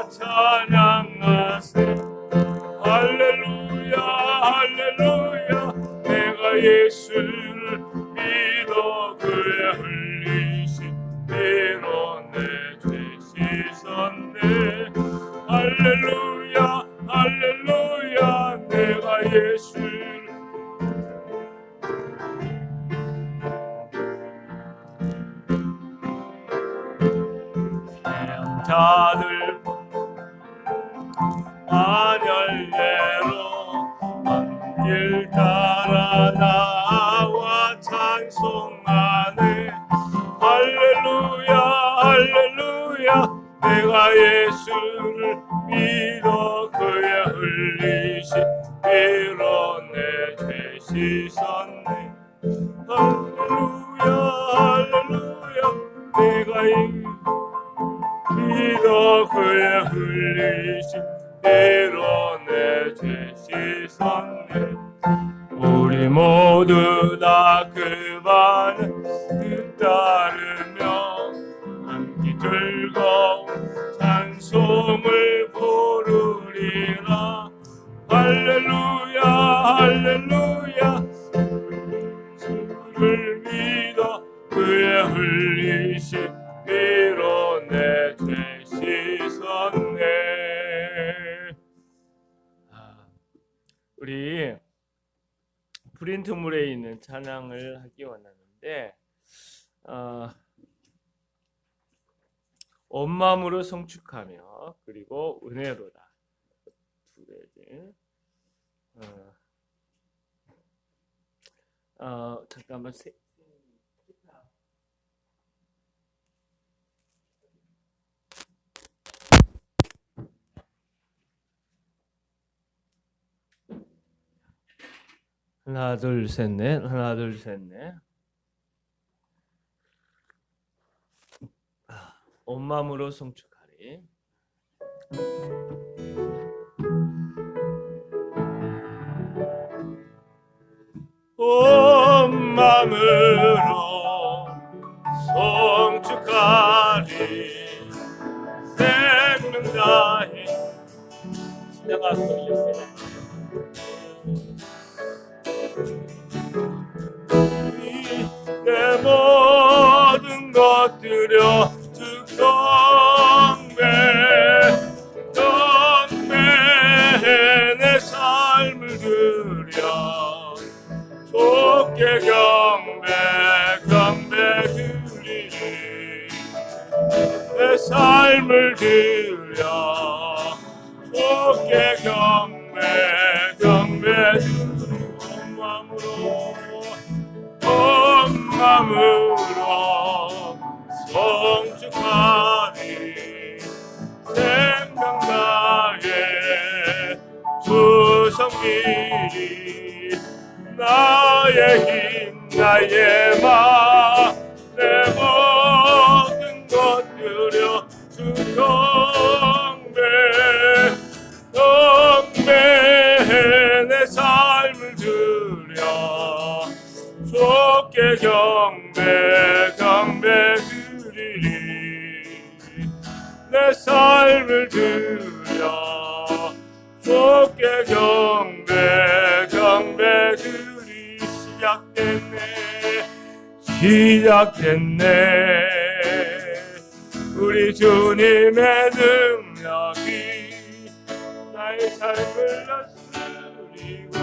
찬양하세. 할렐루야 할렐루야. 내가 예수를 믿어 그의 흘리신 피로 내 죄 씻었네. 할렐루야 할렐루야. 내가 예수를 자들 안열대로 길 따라 나와 찬송하네. 할렐루야 할렐루야. 내가 예수를 믿어 그의 흘리신 피로 내 죄 씻었네. 할렐루야 할렐루야. 내가 믿어 그의 흘리신 피로 내 죄 씻었네. 우리 모두 다 그 말을 따르며 함께 즐거운 찬송을 부르리라. 할렐루야 할렐루야. 주를 믿어 그의 흘리신 피로 내 죄 씻었네. 우리 프린트물에 있는 찬양을 하기 원하는데 온 마음으로 성축하며 그리고 은혜로다 두 개지. 잠깐만 하나 둘 셋 넷. 하나 둘 셋 넷. 온 마음으로 성축하리. 온 마음으로 성축하리. 생명 다해 신나가 소리였어요. 내 모든 것 드려 주 경배 내 삶을 드려 주께 경배 드리리. 내 삶을 드려 주께 경배 드리리. 온 마음으로 성축하리. 생명 다해 주 섬기리. 나의 힘 나의 마 내 모든 것 드려 주 경배 내 삶을 드려 주께 경배 드리리. 내 삶을 드려 주께 경배 드리리. 시작됐네 우리 주님의 능력이 나의 삶을 다스리고.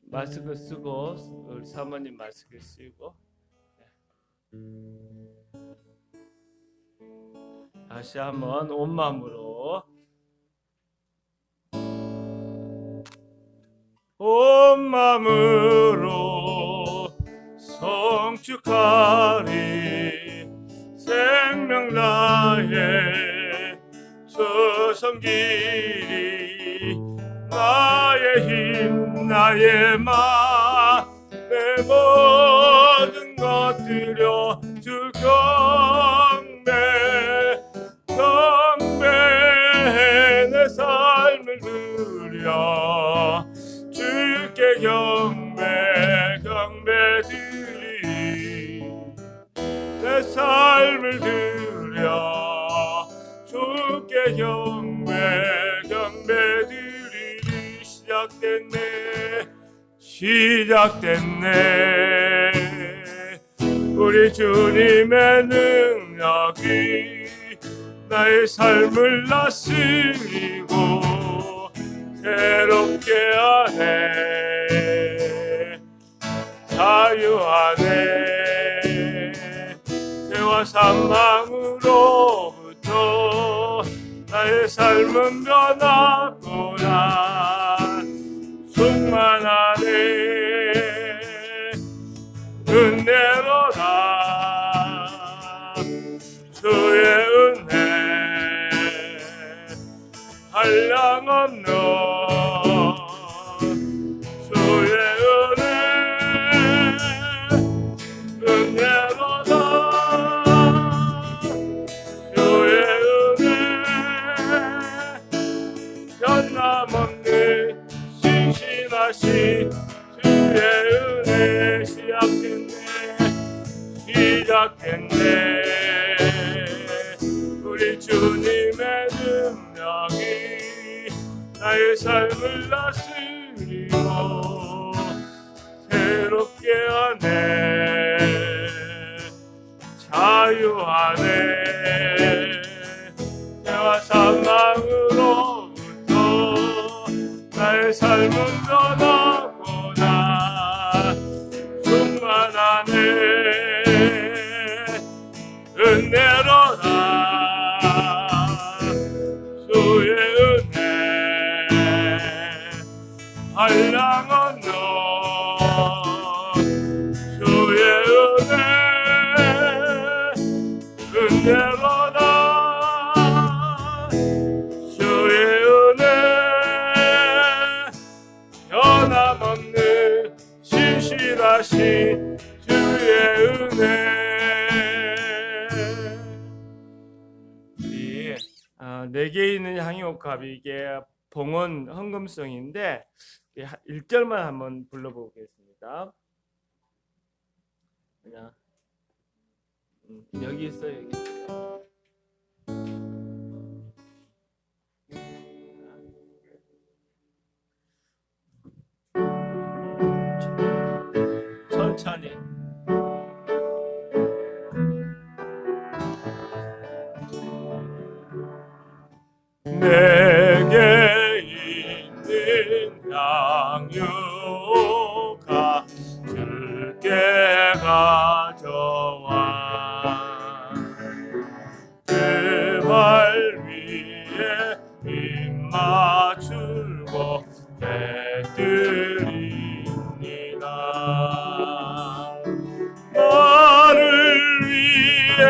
마스크 쓰고 우리 사모님 마스크 쓰고 다시 한번 온 마음으로 온 마음으로 성축하리 생명 나의 조성길이 나의 힘 나의 맘 내 모든 것 드려 주 경배 내 삶을 드려 주께 경배 드리 내 삶을 드려 주께 경배 드리리 시작됐네 우리 주님의 능력이 나의 삶을 다스리고 새롭게 하네 자유하네 죄와 사망으로부터 나의 삶은 변하구나 충만하네 은혜로다 주의 은혜 한량없는 주의 은혜로다 주의 은혜 변함없는 신실하신 주의 은혜 시작됐네 우리 주님의 능력이 나의 삶을 다스리고 새롭게 하네 자유하네 죄와 사망으로부터 나의 삶은 변하구나 충만하네 은혜로다 주의 은혜 한량없는 주의 은혜로다 주의 은혜 변함없는 신실하신 주의 은혜 네 개 있는 향유옥합이 이게 봉헌 헌금송인데 1절만 한번 불러보겠습니다. 그냥 여기 있어요. 여기 있어요. 천천히. 내게 있는 향유가 주께 가져와 그 발 위에 입 맞추고 배드립니다. 나를 위해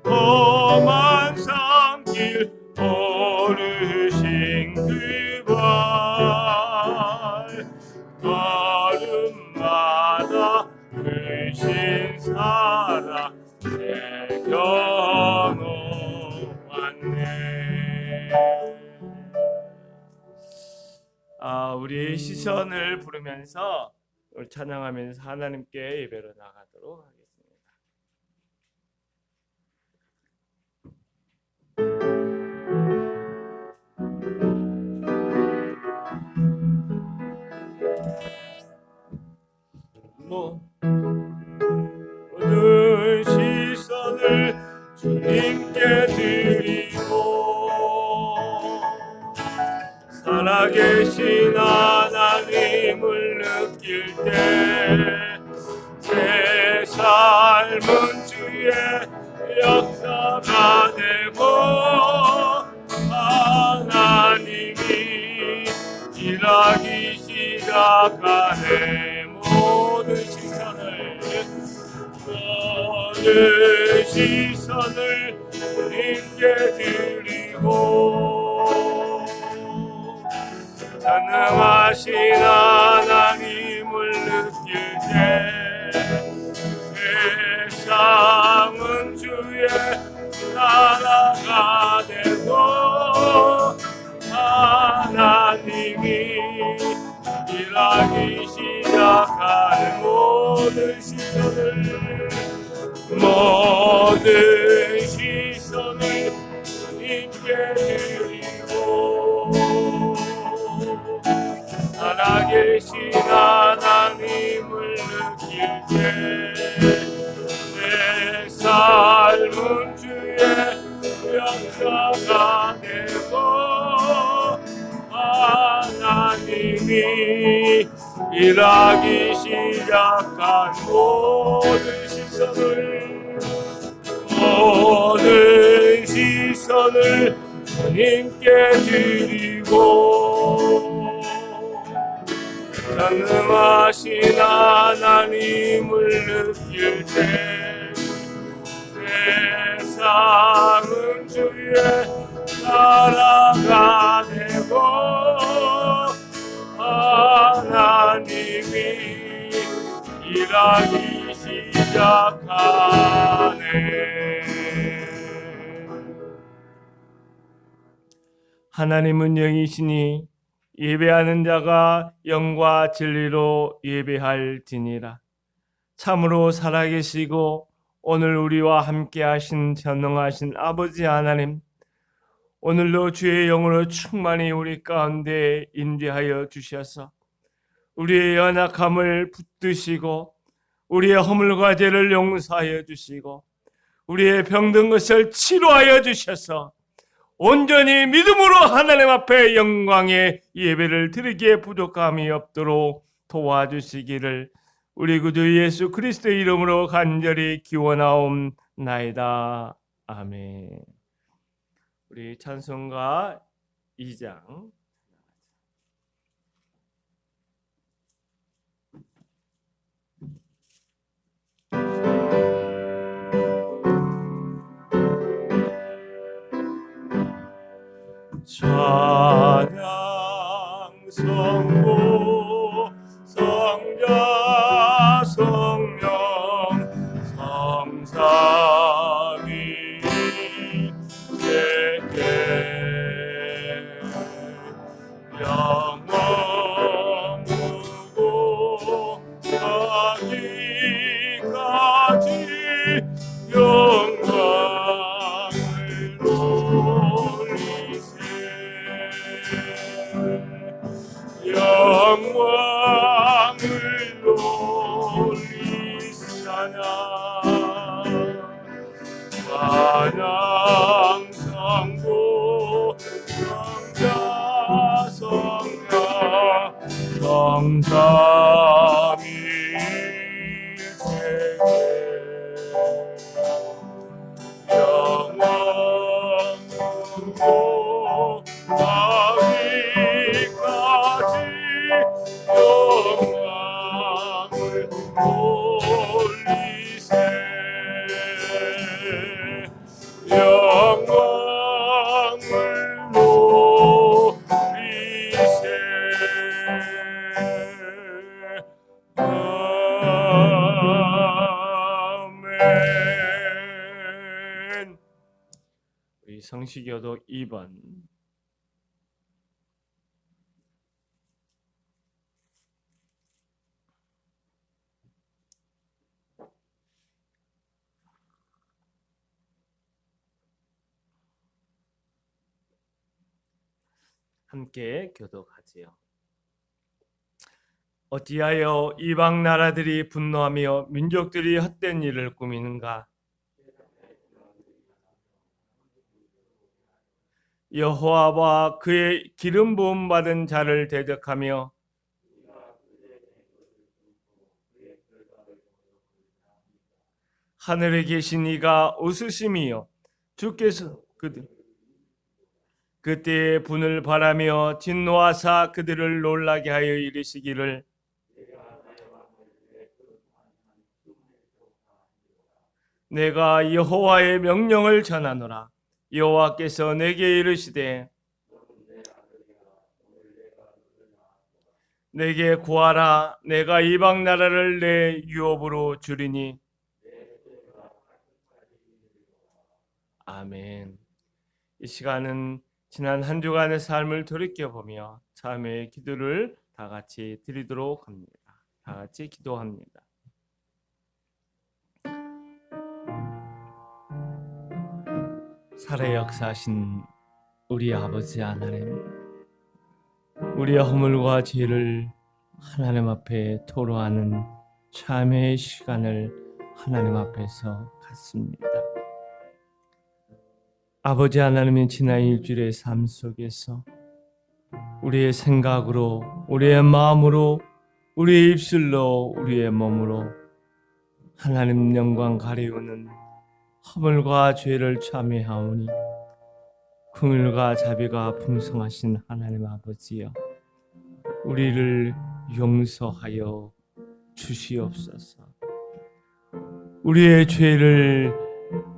험한 산길 오르신 그 발 걸음마다 크신 사랑 새겨놓았네. 우리 시선을 부르면서 찬양하면서 하나님께 예배로 나가도록 하겠습니다. 모든 시선을 주님께 드리고 살아계신 하나님 살아가네. 모든 시선을 주님께 드리고 전능하신 하나님을 느낄 때 세상은 주의 나라가 되고 하나님이 일하기 시작하는 모든 시선을 주님께 드리고 살아계신 하나님을 느낄 때 내 삶은 주의 역사가 되고 하나님이 일하기 시작한 모든 시선을 주님께 드리고 전능하신 하나님을 느낄 때 세상은 주의 나라가 되고 하나님이 일하기 시작하네. 하나님은 영이시니 예배하는 자가 영과 진리로 예배할지니라. 참으로 살아계시고 오늘 우리와 함께 하신 전능하신 아버지 하나님, 오늘도 주의 영으로 충만히 우리 가운데 임재하여 주셔서 우리의 연약함을 붙드시고 우리의 허물과 죄를 용서하여 주시고 우리의 병든 것을 치료하여 주셔서 온전히 믿음으로 하나님 앞에 영광의 예배를 드리기에 부족함이 없도록 도와주시기를 우리 구주 예수 그리스도의 이름으로 간절히 기원하옵나이다. 아멘. 우리 찬송가 2장 찬양 성부 성자 성령 성삼위 제게 영원 무고 가지까지 영광을 돌리세 영광을 돌리사나 찬양 성부 성자 성령 성삼위 제게 영원 무고 가기까지 영광을 돌리세 영광을 돌리세 아멘. 우리 성시교독 2번 함께 교독하지요. 어찌하여 이방 나라들이 분노하며 민족들이 헛된 일을 꾸미는가? 여호와와 그의 기름 부음 받은 자를 대적하며 하늘에 계신 이가 웃으심이요 주께서 그때에 분을 바라며 진노하사 그들을 놀라게 하여 이르시기를 내가 여호와의 명령을 전하노라. 여호와께서 내게 이르시되 내게 구하라. 내가 이방 나라를 내 유업으로 주리니. 아멘. 이 시간은 지난 한 주간의 삶을 돌이켜보며 참회의 기도를 다 같이 드리도록 합니다. 다 같이 기도합니다. 살아 역사하신 우리 아버지 하나님, 우리의 허물과 죄를 하나님 앞에 토로하는 참회의 시간을 하나님 앞에서 갖습니다. 아버지 하나님의 지난 일주일의 삶 속에서 우리의 생각으로, 우리의 마음으로, 우리의 입술로, 우리의 몸으로 하나님 영광 가리우는 허물과 죄를 참회하오니 긍휼과 자비가 풍성하신 하나님 아버지여, 우리를 용서하여 주시옵소서. 우리의 죄를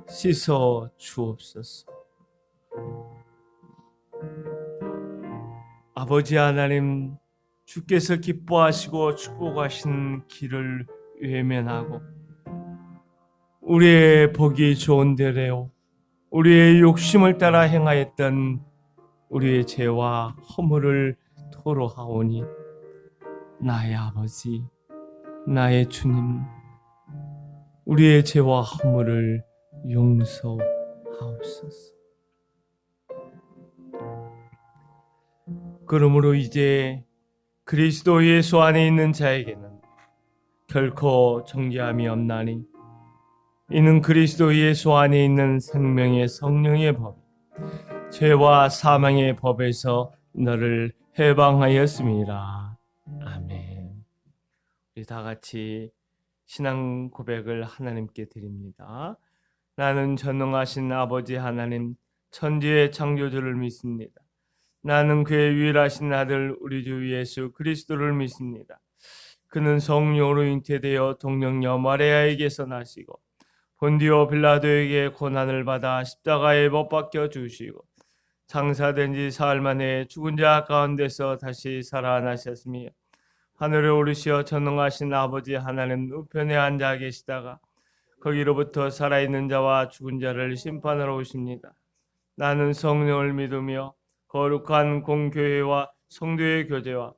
씻어 주옵소서. 아버지 하나님, 주께서 기뻐하시고 축복하신 길을 외면하고 우리의 보기 좋은 대로 우리의 욕심을 따라 행하였던 우리의 죄와 허물을 토로하오니 나의 아버지, 나의 주님, 우리의 죄와 허물을 용서하옵소서. 그러므로 이제 그리스도 예수 안에 있는 자에게는 결코 정죄함이 없나니, 이는 그리스도 예수 안에 있는 생명의 성령의 법, 죄와 사망의 법에서 너를 해방하였습니다. 아멘. 우리 다 같이 신앙 고백을 하나님께 드립니다. 나는 전능하신 아버지 하나님, 천지의 창조주를 믿습니다. 나는 그의 유일하신 아들 우리 주 예수 그리스도를 믿습니다. 그는 성령으로 잉태되어 동정녀 마리아에게서 나시고 본디오 빌라도에게 고난을 받아 십자가에 못 박혀 죽으시고 장사된 지 사흘 만에 죽은 자 가운데서 다시 살아나셨으며 하늘에 오르시어 전능하신 아버지 하나님 우편에 앉아 계시다가 거기로부터 살아있는 자와 죽은 자를 심판하러 오십니다. 나는 성령을 믿으며 거룩한 공교회와 성도의 교제와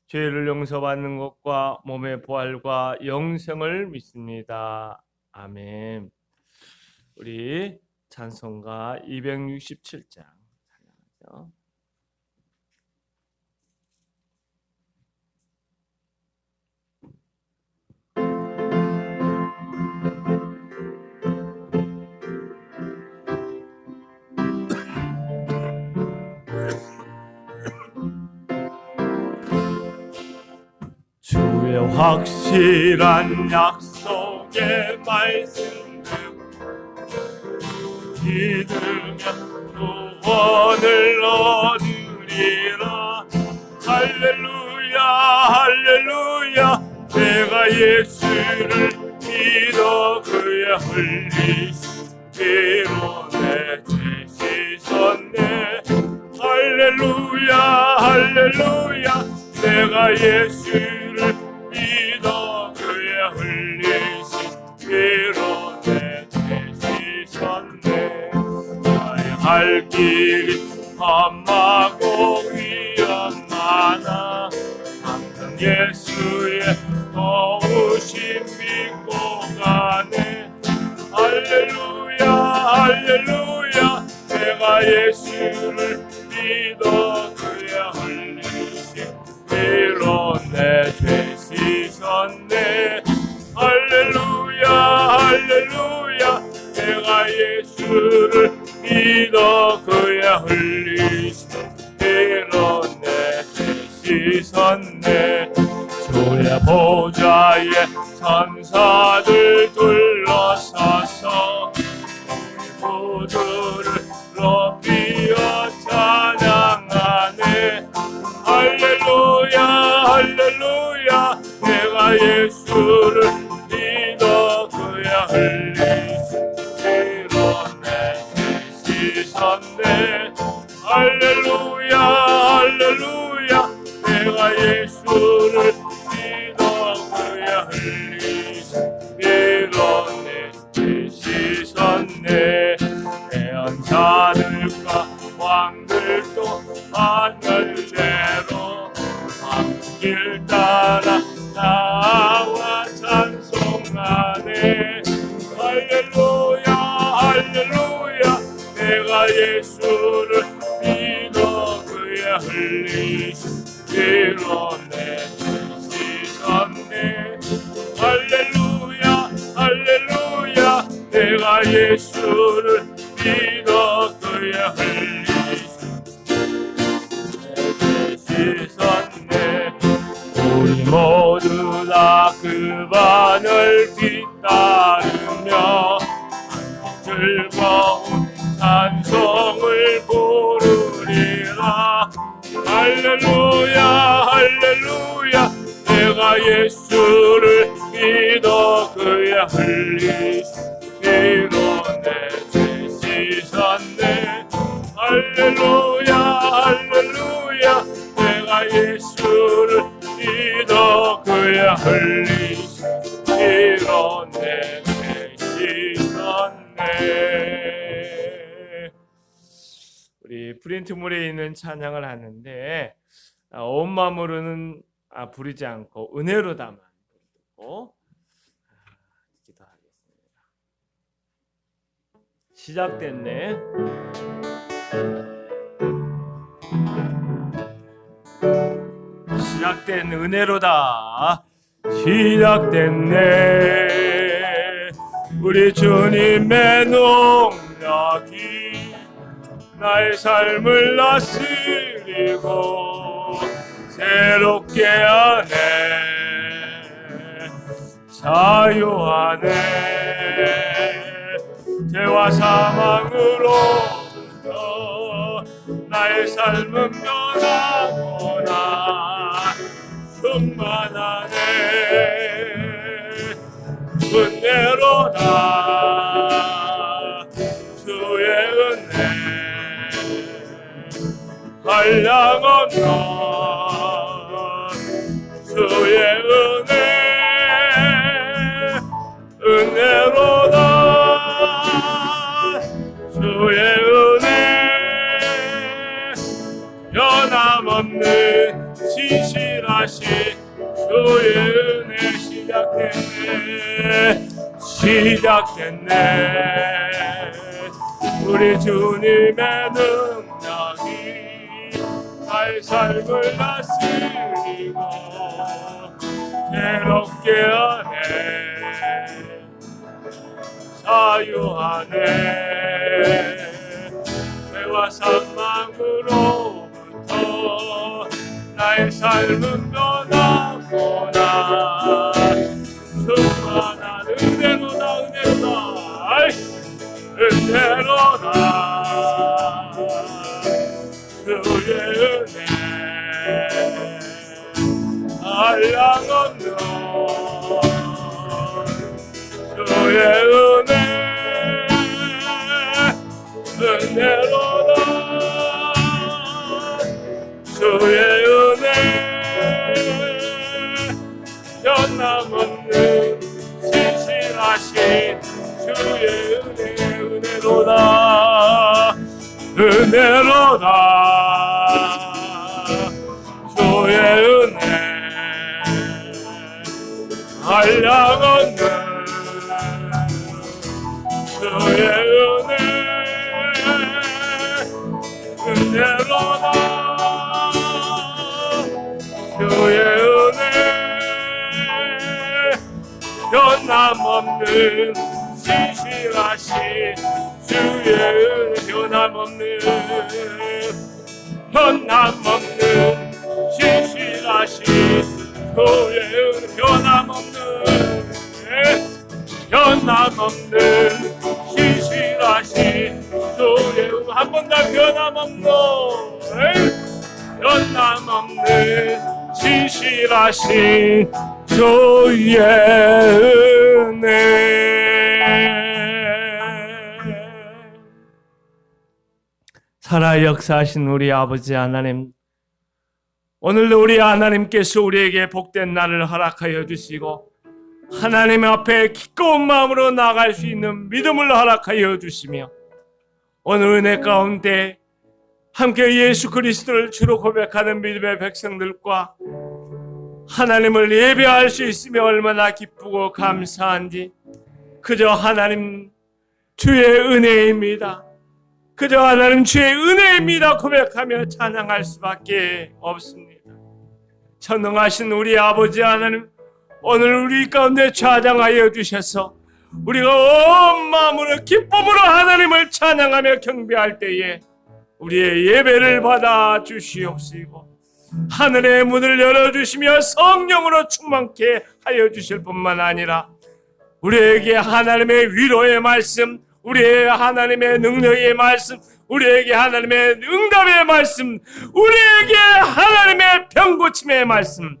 죄를 용서받는 것과 몸의 부활과 영생을 믿습니다. 아멘. 우리 찬송가 267장 찬양하죠. 주의 확실한 약속의 말씀 듣고 믿으며 구원을 얻으리라. 할렐루야 할렐루야. 내가 예수를 믿어 그의 흘리신 피로 내 죄 씻었네. 할렐루야 할렐루야. 내가 예수를 믿어 그의 흘리신 피로 내 죄 씻었네. 나의 갈 길이 험하고 위험하나 항상 예수의 도우심 믿고 가네. 할렐루야 할렐루야. 내가 예수를 믿어 그의 흘리신 피로 내 죄 씻었네. 할렐루야 할렐루야. 내가 예수를 믿어 그의 흘리신 피로 내 죄 씻었네. 주의 보좌에 천사들 둘러서서 우리 모두를 높이어 찬양하네. 할렐루야 할렐루야. 내가 예수를 믿어 그의 흘리신 씻었네. 할렐루야 할렐루야 내가 예수를 믿어 그의 흘리심으로 내 죄 씻었네. 대언자들과 왕들도 하늘대로 길 따라 나와 찬송하네. 할렐루야 할렐루야 내가 예수를 믿어 그의 흘리심으로 내 죄 씻었네. 할렐루야 할렐루야 내가 예수를 믿어 그의 흘리심으로 내 죄 씻었네. 우리 모두 다 그분을 뒤따르며 즐거운 찬송을 부르리라. 할렐루야 할렐루야 내가 예수를 믿어 그의 흘리심으로 내 죄 씻었네. 할렐루야 할렐루야 내가 예수를 믿어 그의 흘리심으로 내 죄 씻었네. 우리 프린트물에 있는 찬양을 하는데 온 마음으로는 부르지 않고 은혜로다만 부르고 기도하겠습니다. 시작됐네. 시작된 은혜로다. 시작됐네. 우리 주님의 능력이 나의 삶을 다스리고 새롭게 하네. 자유하네. 죄와 사망으로부터 나의 삶은 변하구나. 충만하네. 은혜로다. 주의 은혜 한량없는 주의 은혜 은혜로다. 주의 은혜 변함없는 신실하신 주의 은혜 시작됐네. 우리 주님의 능력이 나의 삶을 다스리고 새롭게 하네. 자유하네. 죄와 사망으로부터 나의 삶은 변하구나. 충만한 은혜로다. 은혜로다. 주의 은혜 한량없는 주의 은혜 은혜로다. 주의 은혜 변함없는 신실하신 주의 은혜 은혜로다. 은혜로다. 주의 은혜 한량없는 주의 은혜 은혜로다. 주의 은혜 변함없는 신실하신 주의 은혜 변함없는 신실하신 주의 은혜 변함없는 신실하신 주의 은혜 한 번 더 변함없는 신실하신 주의 은혜. 살아 역사하신 우리 아버지 하나님, 오늘도 우리 하나님께서 우리에게 복된 날을 허락하여 주시고 하나님 앞에 기꺼운 마음으로 나아갈 수 있는 믿음을 허락하여 주시며 오늘 은혜 가운데 함께 예수 그리스도를 주로 고백하는 믿음의 백성들과 하나님을 예배할 수 있으며 얼마나 기쁘고 감사한지 그저 하나님 주의 은혜입니다. 그저 하나님 주의 은혜입니다 고백하며 찬양할 수밖에 없습니다. 전능하신 우리 아버지 하나님, 오늘 우리 가운데 좌장하여 주셔서 우리가 온 마음으로 기쁨으로 하나님을 찬양하며 경배할 때에 우리의 예배를 받아 주시옵시고 하늘의 문을 열어주시며 성령으로 충만케 하여 주실 뿐만 아니라 우리에게 하나님의 위로의 말씀, 우리의 하나님의 능력의 말씀, 우리에게 하나님의 응답의 말씀, 우리에게 하나님의 병고침의 말씀,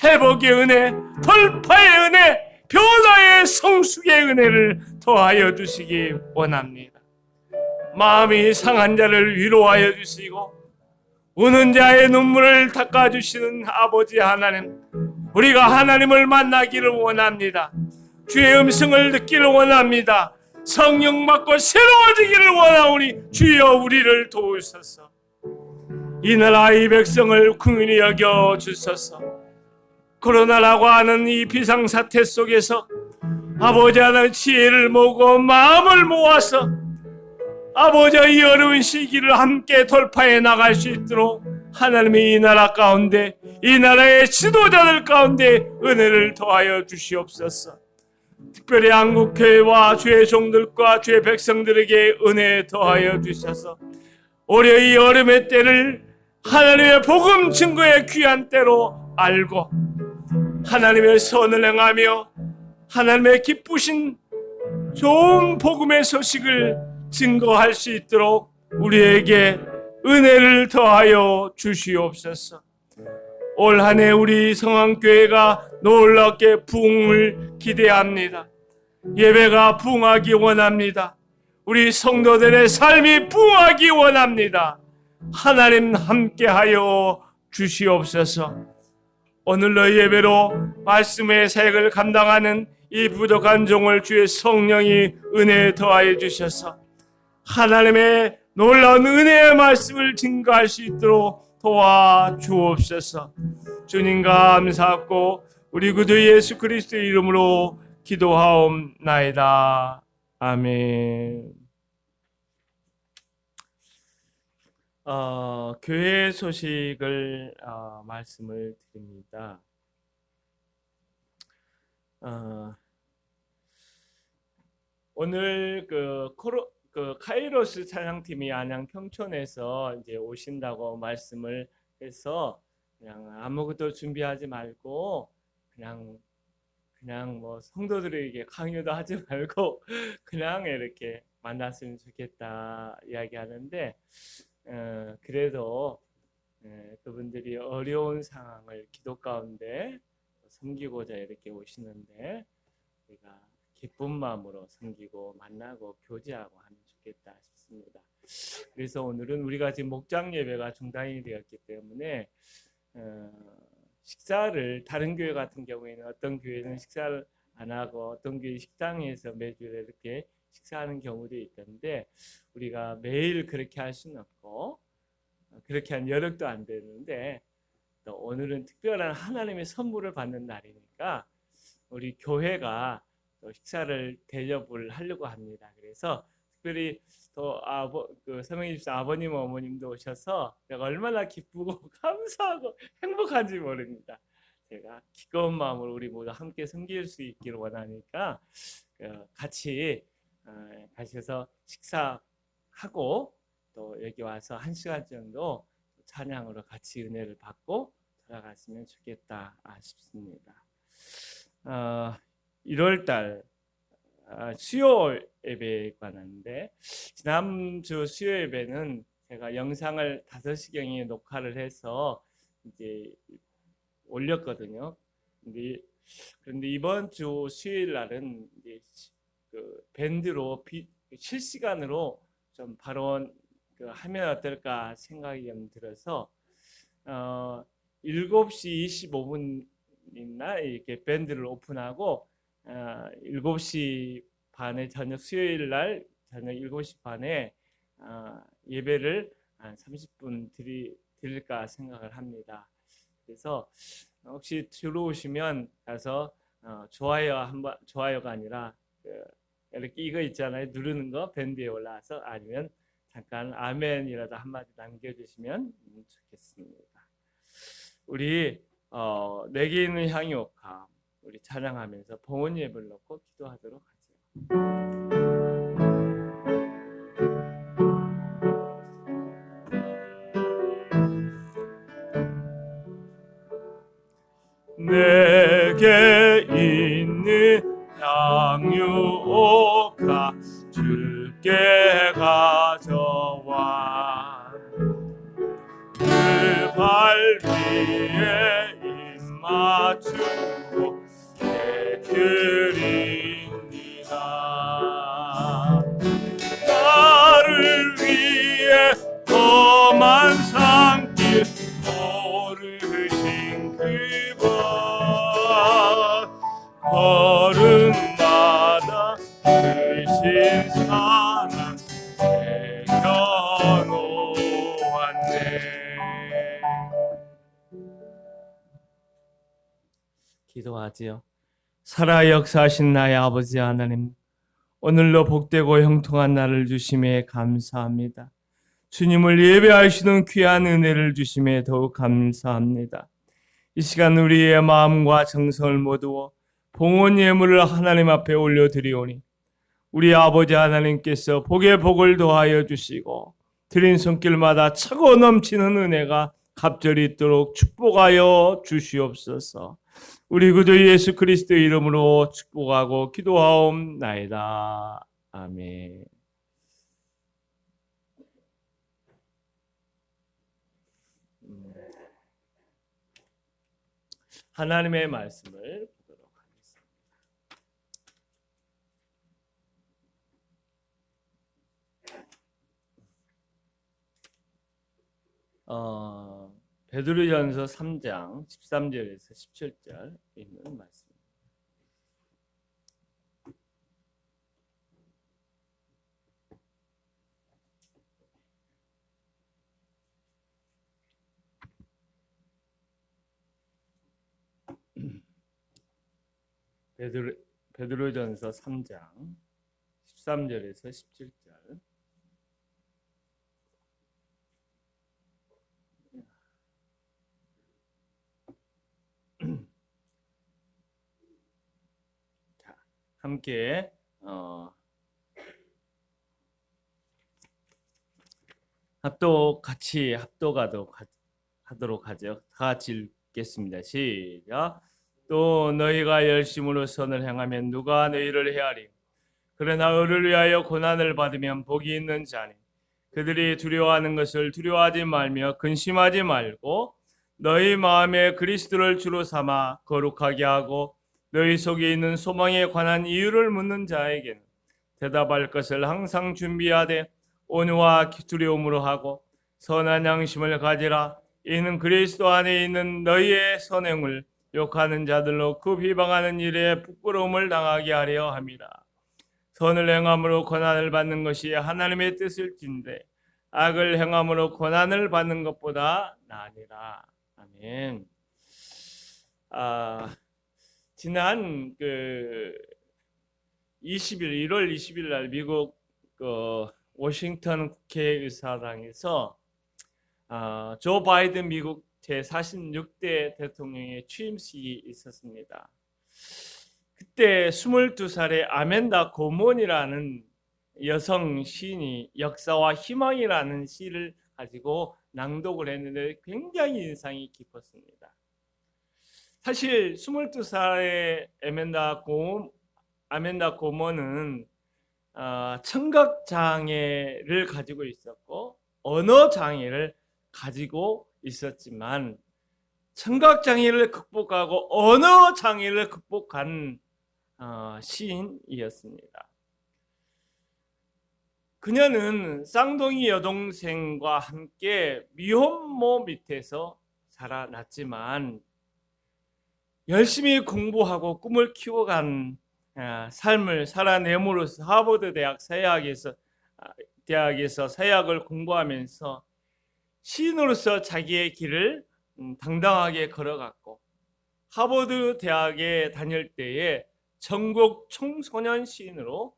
회복의 은혜, 돌파의 은혜, 변화의 성숙의 은혜를 더하여 주시기 원합니다. 마음이 상한 자를 위로하여 주시고 우는 자의 눈물을 닦아주시는 아버지 하나님, 우리가 하나님을 만나기를 원합니다. 주의 음성을 듣기를 원합니다. 성령 받고 새로워지기를 원하오니 주여 우리를 도우소서. 이 나라 이 백성을 긍휼히 여겨 주소서. 코로나라고 하는 이 비상사태 속에서 아버지 하나님 지혜를 모으고 마음을 모아서 아버지 이 어려운 시기를 함께 돌파해 나갈 수 있도록 하나님이 이 나라 가운데 이 나라의 지도자들 가운데 은혜를 더하여 주시옵소서. 특별히 한국교회와 주의 종들과 주의 백성들에게 은혜 더하여 주셔서 올해 이 여름의 때를 하나님의 복음 증거의 귀한 때로 알고 하나님의 선을 행하며 하나님의 기쁘신 좋은 복음의 소식을 증거할 수 있도록 우리에게 은혜를 더하여 주시옵소서. 올 한 해 우리 성황교회가 놀랍게 부흥을 기대합니다. 예배가 부흥하기 원합니다. 우리 성도들의 삶이 부흥하기 원합니다. 하나님 함께하여 주시옵소서. 오늘의 예배로 말씀의 사역을 감당하는 이 부족한 종을 주의 성령이 은혜 더하여 주셔서 하나님의 놀라운 은혜의 말씀을 증거할 수 있도록 도와주옵소서. 주님 감사하고 우리 구주 예수 그리스도의 이름으로 기도하옵나이다. 아멘. 교회 소식을 말씀을 드립니다. 오늘 그 카이로스 찬양팀이 안양 평촌에서 이제 오신다고 말씀을 해서 그냥 아무것도 준비하지 말고 그냥 뭐 성도들에게 강요도 하지 말고 그냥 이렇게 만났으면 좋겠다 이야기하는데 그래도 그분들이 어려운 상황을 기도 가운데 섬기고자 이렇게 오시는데 우리가 기쁜 마음으로 섬기고 만나고 교제하고 하면 좋겠다 싶습니다. 그래서 오늘은 우리가 지금 목장 예배가 중단이 되었기 때문에 식사를 다른 교회 같은 경우에는 어떤 교회는 식사를 안 하고 어떤 교회 식당에서 매주에 이렇게 식사하는 경우도 있던데 우리가 매일 그렇게 할 수는 없고 그렇게 한 여력도 안 되는데 또 오늘은 특별한 하나님의 선물을 받는 날이니까 우리 교회가 또 식사를 대접을 하려고 합니다. 그래서 특별히 또 서명희 집사 아버님 어머님도 오셔서 내가 얼마나 기쁘고 감사하고 행복한지 모릅니다. 제가 기꺼운 마음으로 우리 모두 함께 섬길 수 있기를 원하니까 같이 가셔서 식사하고 또 여기 와서 1시간 정도 찬양으로 같이 은혜를 받고 돌아갔으면 좋겠다 싶습니다. 1월달 수요 예배에 관한데 지난주 수요 예배는 제가 영상을 5시경에 녹화를 해서 이제 올렸거든요. 그런데 이번 주 수요일 날은 이제 그 밴드로 실시간으로 좀 바로 하면 어떨까 생각이 좀 들어서 7시 25분이나 이렇게 밴드를 오픈하고 7시 반에 저녁 수요일 날 저녁 7시 반에 예배를 한 30분 드릴까 생각을 합니다. 그래서 혹시 들어오시면 가서 좋아요가 아니라 이렇게 이거 있잖아요. 누르는 거 밴드에 올라와서 아니면 잠깐 아멘이라도 한마디 남겨주시면 좋겠습니다. 우리 내게 있는 향유옥함 우리 찬양하면서 봉헌 예배를 놓고 기도하도록 하죠. 내게 있는 향유옥아 주께 가져와 그 발 위에 입 맞추고 내드립니다. 나를 위해 험한 산길 걸으신 그분 걸음마다 크신 사랑 새겨놓았네. 기도하지요. 살아 역사하신 나의 아버지 하나님, 오늘로 복되고 형통한 날을 주심에 감사합니다. 주님을 예배하시는 귀한 은혜를 주심에 더욱 감사합니다. 이 시간 우리의 마음과 정성을 모두어 봉헌 예물을 하나님 앞에 올려드리오니 우리 아버지 하나님께서 복에 복을 더하여 주시고 드린 손길마다 차고 넘치는 은혜가 갑절이 있도록 축복하여 주시옵소서. 우리 구주 예수 그리스도의 이름으로 축복하고 기도하옵나이다. 아멘. 하나님의 말씀을 보도록 하겠습니다. 베드로전서 3장 13절에서 17절 있는 말씀. 베드로전서 3장 13절에서 17절. 자, 함께 합독하도록 하죠. 다 같이 읽겠습니다. 시작. 또 너희가 열심으로 선을 행하면 누가 너희를 헤아리고 그러나 의를 위하여 고난을 받으면 복이 있는 자니 그들이 두려워하는 것을 두려워하지 말며 근심하지 말고 너희 마음에 그리스도를 주로 삼아 거룩하게 하고 너희 속에 있는 소망에 관한 이유를 묻는 자에게는 대답할 것을 항상 준비하되 온유와 두려움으로 하고 선한 양심을 가지라. 이는 그리스도 안에 있는 너희의 선행을 욕하는 자들로 그 비방하는 일에 부끄러움을 당하게 하려 함이라. 선을 행함으로 고난을 받는 것이 하나님의 뜻일진데 악을 행함으로 고난을 받는 것보다 나으니라. 아멘. 지난 1월 20일 날 미국 워싱턴 국회의사당에서 조 바이든 미국 제46대 대통령의 취임식이 있었습니다. 그때 22살의 아멘다 고먼이라는 여성 시인이 역사와 희망이라는 시를 가지고 낭독을 했는데 굉장히 인상이 깊었습니다. 사실 22살의 아멘다 고먼은 청각 장애를 가지고 있었고 언어 장애를 가지고 있었지만 청각 장애를 극복하고 언어 장애를 극복한 시인이었습니다. 그녀는 쌍둥이 여동생과 함께 미혼모 밑에서 자라났지만 열심히 공부하고 꿈을 키워간 삶을 살아내므로써 하버드 대학에서 사회학을 공부하면서 시인으로서 자기의 길을 당당하게 걸어갔고, 하버드 대학에 다닐 때에 전국 청소년 시인으로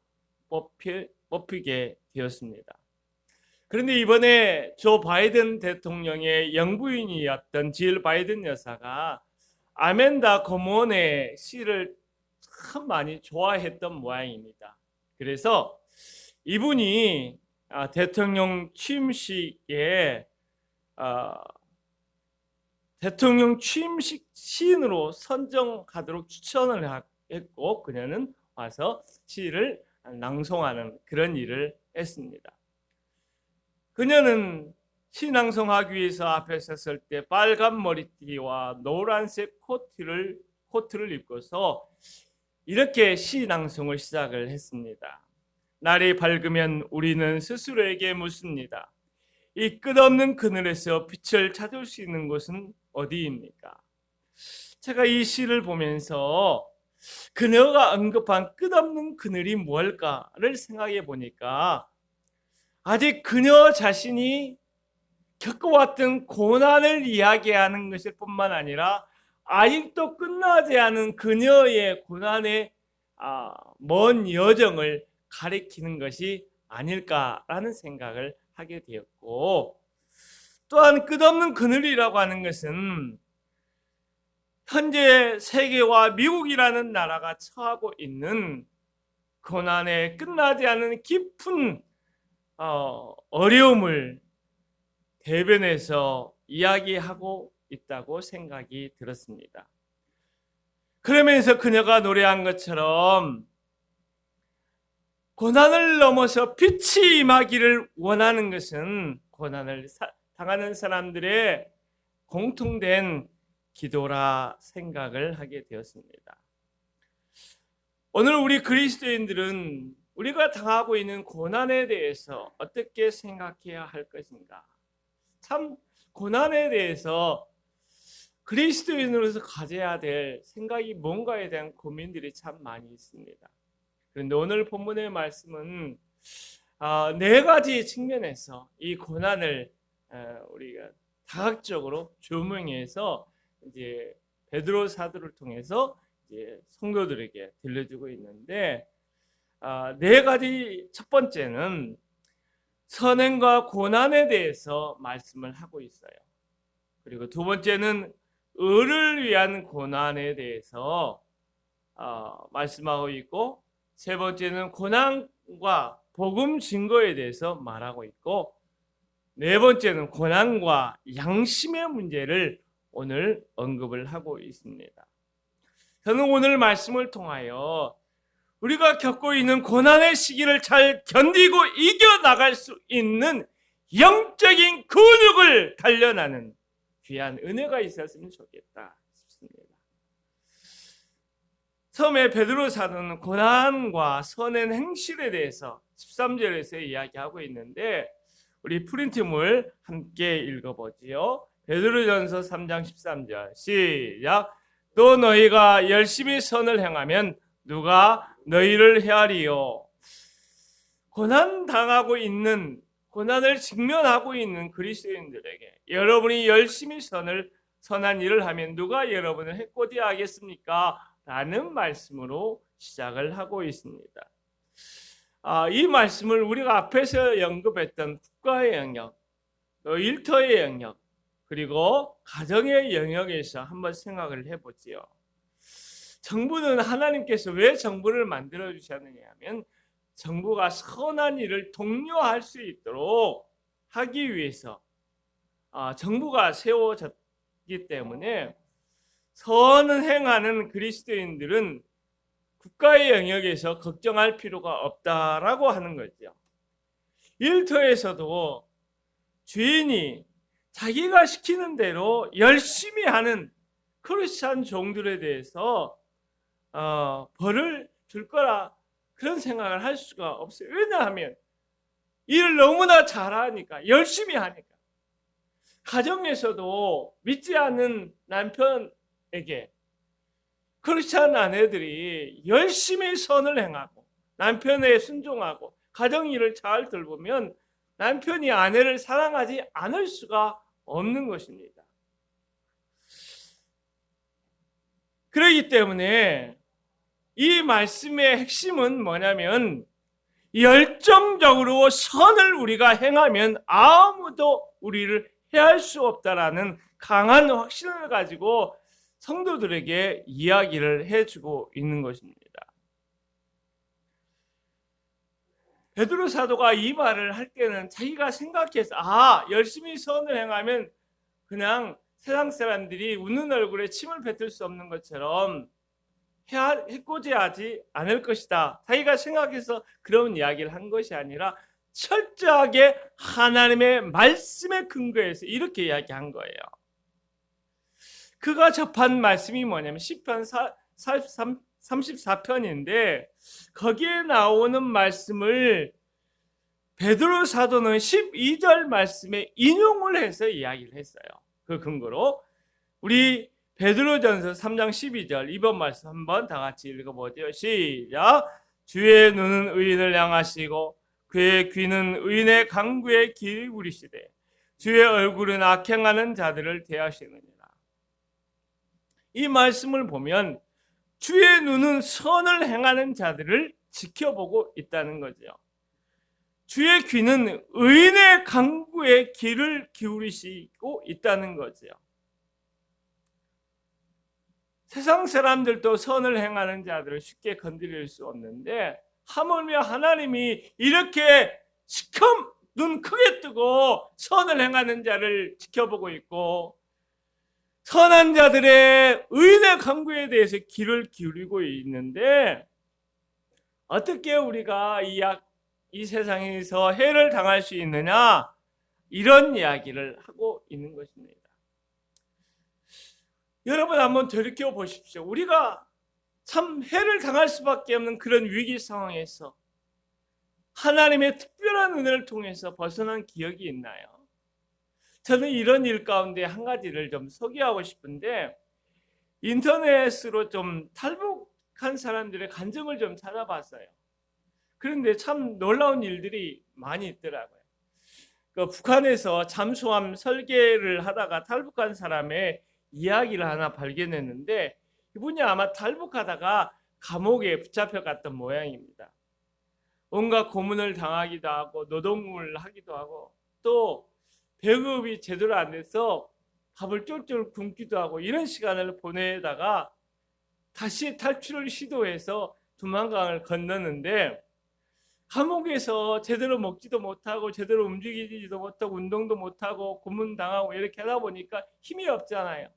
뽑히게 되었습니다. 그런데 이번에 조 바이든 대통령의 영부인이었던 질 바이든 여사가 아멘다 거몬의 시를 참 많이 좋아했던 모양입니다. 그래서 이분이 대통령 취임식에 대통령 취임식 시인으로 선정하도록 추천을 했고, 그녀는 와서 시를 낭송하는 그런 일을 했습니다. 그녀는 시 낭송하기 위해서 앞에 섰을 때 빨간 머리띠와 노란색 코트를 입고서 이렇게 시 낭송을 시작을 했습니다. 날이 밝으면 우리는 스스로에게 묻습니다. 이 끝없는 그늘에서 빛을 찾을 수 있는 곳은 어디입니까? 제가 이 시를 보면서 그녀가 언급한 끝없는 그늘이 뭘까를 생각해 보니까 아직 그녀 자신이 겪어왔던 고난을 이야기하는 것일 뿐만 아니라 아직도 끝나지 않은 그녀의 고난의 먼 여정을 가리키는 것이 아닐까라는 생각을 하게 되었고, 또한 끝없는 그늘이라고 하는 것은 현재 세계와 미국이라는 나라가 처하고 있는 고난에 끝나지 않은 깊은 어려움을 대변해서 이야기하고 있다고 생각이 들었습니다. 그러면서 그녀가 노래한 것처럼 고난을 넘어서 빛이 임하기를 원하는 것은 고난을 당하는 사람들의 공통된 기도라 생각을 하게 되었습니다. 오늘 우리 그리스도인들은 우리가 당하고 있는 고난에 대해서 어떻게 생각해야 할 것인가? 참 고난에 대해서 그리스도인으로서 가져야 될 생각이 뭔가에 대한 고민들이 참 많이 있습니다. 그런데 오늘 본문의 말씀은 네 가지 측면에서 이 고난을 우리가 다각적으로 조명해서 이제 베드로 사도를 통해서 이제 성도들에게 들려주고 있는데, 네 가지. 첫 번째는 선행과 고난에 대해서 말씀을 하고 있어요. 그리고 두 번째는 의를 위한 고난에 대해서 말씀하고 있고, 세 번째는 고난과 복음 증거에 대해서 말하고 있고, 네 번째는 고난과 양심의 문제를 오늘 언급을 하고 있습니다. 저는 오늘 말씀을 통하여 우리가 겪고 있는 고난의 시기를 잘 견디고 이겨나갈 수 있는 영적인 근육을 단련하는 귀한 은혜가 있었으면 좋겠다 싶습니다. 처음에 베드로 사도는 고난과 선한 행실에 대해서 13절에서 이야기하고 있는데, 우리 프린트물 함께 읽어보지요. 베드로전서 3장 13절 시작. 또 너희가 열심히 선을 행하면 누가 너희를 헤아리요. 고난 당하고 있는, 고난을 직면하고 있는 그리스도인들에게 여러분이 열심히 선한 일을 하면 누가 여러분을 해코지 하겠습니까? 라는 말씀으로 시작을 하고 있습니다. 이 말씀을 우리가 앞에서 언급했던 국가의 영역, 또 일터의 영역, 그리고 가정의 영역에서 한번 생각을 해보지요. 정부는 하나님께서 왜 정부를 만들어 주셨느냐 하면 정부가 선한 일을 독려할 수 있도록 하기 위해서 정부가 세워졌기 때문에 선을 행하는 그리스도인들은 국가의 영역에서 걱정할 필요가 없다라고 하는 거죠. 일터에서도 주인이 자기가 시키는 대로 열심히 하는 크리스찬 종들에 대해서 벌을 줄 거라 그런 생각을 할 수가 없어요. 왜냐하면 일을 너무나 잘하니까, 열심히 하니까. 가정에서도 믿지 않는 남편에게 크리스찬 아내들이 열심히 선을 행하고 남편에 순종하고 가정 일을 잘 돌보면 남편이 아내를 사랑하지 않을 수가 없는 것입니다. 그렇기 때문에 이 말씀의 핵심은 뭐냐면, 열정적으로 선을 우리가 행하면 아무도 우리를 해할 수 없다라는 강한 확신을 가지고 성도들에게 이야기를 해주고 있는 것입니다. 베드로 사도가 이 말을 할 때는 자기가 생각해서 열심히 선을 행하면 그냥 세상 사람들이 웃는 얼굴에 침을 뱉을 수 없는 것처럼 해코지하지 않을 것이다. 자기가 생각해서 그런 이야기를 한 것이 아니라 철저하게 하나님의 말씀에 근거해서 이렇게 이야기한 거예요. 그가 접한 말씀이 뭐냐면 시편 34편인데 거기에 나오는 말씀을 베드로 사도는 12절 말씀에 인용을 해서 이야기를 했어요. 그 근거로 우리 베드로전서 3장 12절 이번 말씀 한번 다 같이 읽어보죠. 시작. 주의 눈은 의인을 향하시고 그의 귀는 의인의 강구에 기울이시되 주의 얼굴은 악행하는 자들을 대하시느니라. 이 말씀을 보면 주의 눈은 선을 행하는 자들을 지켜보고 있다는 거죠. 주의 귀는 의인의 강구에 귀를 기울이시고 있다는 거죠. 세상 사람들도 선을 행하는 자들을 쉽게 건드릴 수 없는데 하물며 하나님이 이렇게 시커 눈 크게 뜨고 선을 행하는 자를 지켜보고 있고 선한 자들의 의인의 강구에 대해서 귀를 기울이고 있는데 어떻게 우리가 이 세상에서 해를 당할 수 있느냐, 이런 이야기를 하고 있는 것입니다. 여러분 한번 되돌이켜 보십시오. 우리가 참 해를 당할 수밖에 없는 그런 위기 상황에서 하나님의 특별한 은혜를 통해서 벗어난 기억이 있나요? 저는 이런 일 가운데 한 가지를 좀 소개하고 싶은데, 인터넷으로 좀 탈북한 사람들의 간증을 좀 찾아봤어요. 그런데 참 놀라운 일들이 많이 있더라고요. 북한에서 잠수함 설계를 하다가 탈북한 사람의 이야기를 하나 발견했는데, 이분이 아마 탈북하다가 감옥에 붙잡혀 갔던 모양입니다. 온갖 고문을 당하기도 하고 노동을 하기도 하고 또 배급이 제대로 안 돼서 밥을 쫄쫄 굶기도 하고 이런 시간을 보내다가 다시 탈출을 시도해서 두만강을 건너는데 감옥에서 제대로 먹지도 못하고 제대로 움직이지도 못하고 운동도 못하고 고문당하고 이렇게 하다 보니까 힘이 없잖아요.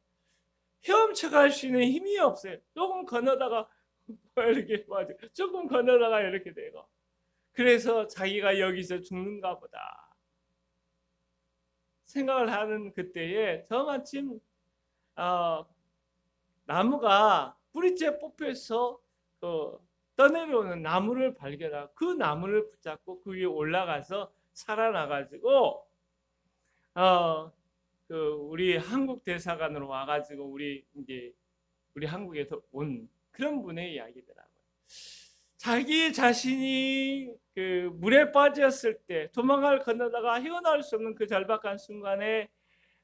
헤엄쳐 갈 수 있는 힘이 없어요. 조금 건너다가 이렇게 맞아. 조금 건너다가 이렇게 되고. 그래서 자기가 여기서 죽는가 보다 생각을 하는 그때에 저 마침 나무가 뿌리째 뽑혀서 떠내려오는 나무를 발견하고 그 나무를 붙잡고 그 위에 올라가서 살아나가지고 우리 한국 대사관으로 와가지고 우리 한국에서 온 그런 분의 이야기더라고요. 자기 자신이 그 물에 빠졌을 때 도망을 건너다가 헤어나올 수 없는 그 절박한 순간에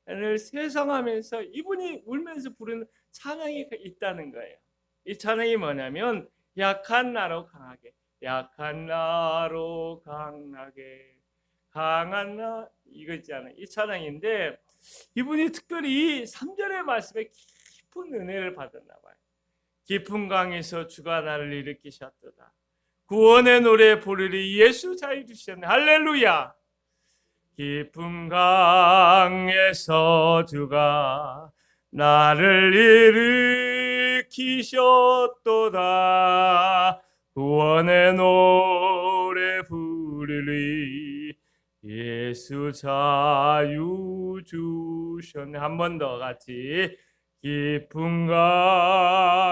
세상하면서 이분이 울면서 부르는 찬양이 있다는 거예요. 이 찬양이 뭐냐면 약한 나로 강하게, 약한 나로 강하게, 강한 나, 이거 있잖아요. 이 찬양인데 이분이 특별히 3절의 말씀에 깊은 은혜를 받았나 봐요. 깊은 강에서 주가 나를 일으키셨도다. 구원의 노래 부르리 예수 자유 주셨네. 할렐루야. 깊은 강에서 주가 나를 일으키셨도다. 구원의 노래 부르리 예수 자유 주셨네. 한 번 더 같이. 깊은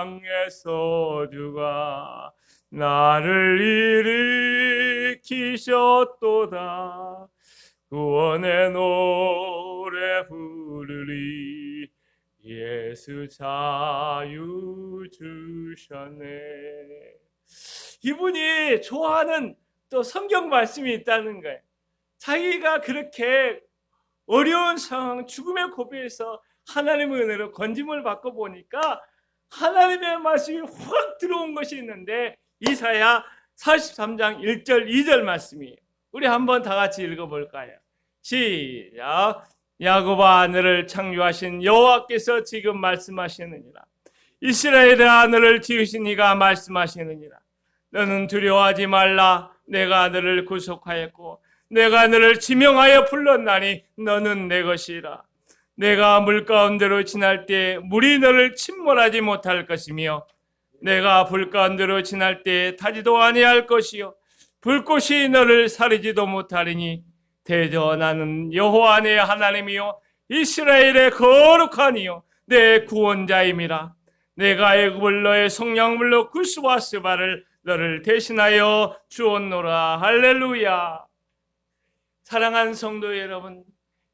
강에서 주가 나를 일으키셨도다. 구원의 노래 부르리. 예수 자유 주셨네. 이분이 좋아하는 또 성경 말씀이 있다는 거예요. 자기가 그렇게 어려운 상황, 죽음의 고비에서 하나님의 은혜로 건짐을 받고 보니까 하나님의 말씀이 확 들어온 것이 있는데, 이사야 43장 1절 2절 말씀이에요. 우리 한번 다 같이 읽어볼까요? 시작. 야곱아, 하늘을 창조하신 여호와께서 지금 말씀하시느니라. 이스라엘의 하늘을 지으신 이가 말씀하시느니라. 너는 두려워하지 말라. 내가 너를 구속하였고 내가 너를 지명하여 불렀나니 너는 내 것이라. 내가 물 가운데로 지날 때 물이 너를 침몰하지 못할 것이며 내가 불 가운데로 지날 때 타지도 아니할 것이요 불꽃이 너를 사리지도 못하리니 대저 나는 여호와 내 하나님이요 이스라엘의 거룩하니요 내 구원자임이라. 내가 애굽을 너의 속량물로 구스와 스바를 너를 대신하여 주었노라. 할렐루야. 사랑하는 성도 여러분,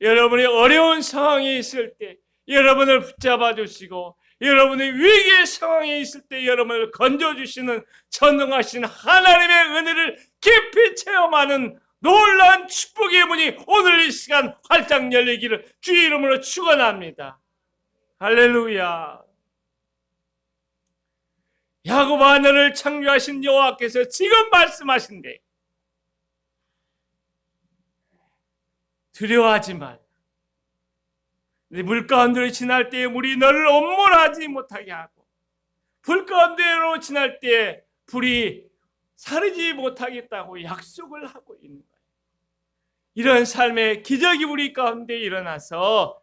여러분이 어려운 상황에 있을 때 여러분을 붙잡아 주시고 여러분이 위기의 상황에 있을 때 여러분을 건져주시는 전능하신 하나님의 은혜를 깊이 체험하는 놀라운 축복의 문이 오늘 이 시간 활짝 열리기를 주의 이름으로 축원합니다. 할렐루야. 야곱 하늘을 창조하신 여호와께서 지금 말씀하신대. 두려워하지 말라. 물 가운데로 지날 때에 물이 너를 엄몰하지 못하게 하고 불 가운데로 지날 때에 불이 사르지 못하겠다고 약속을 하고 있는 거예요. 이런 삶의 기적이 우리 가운데 일어나서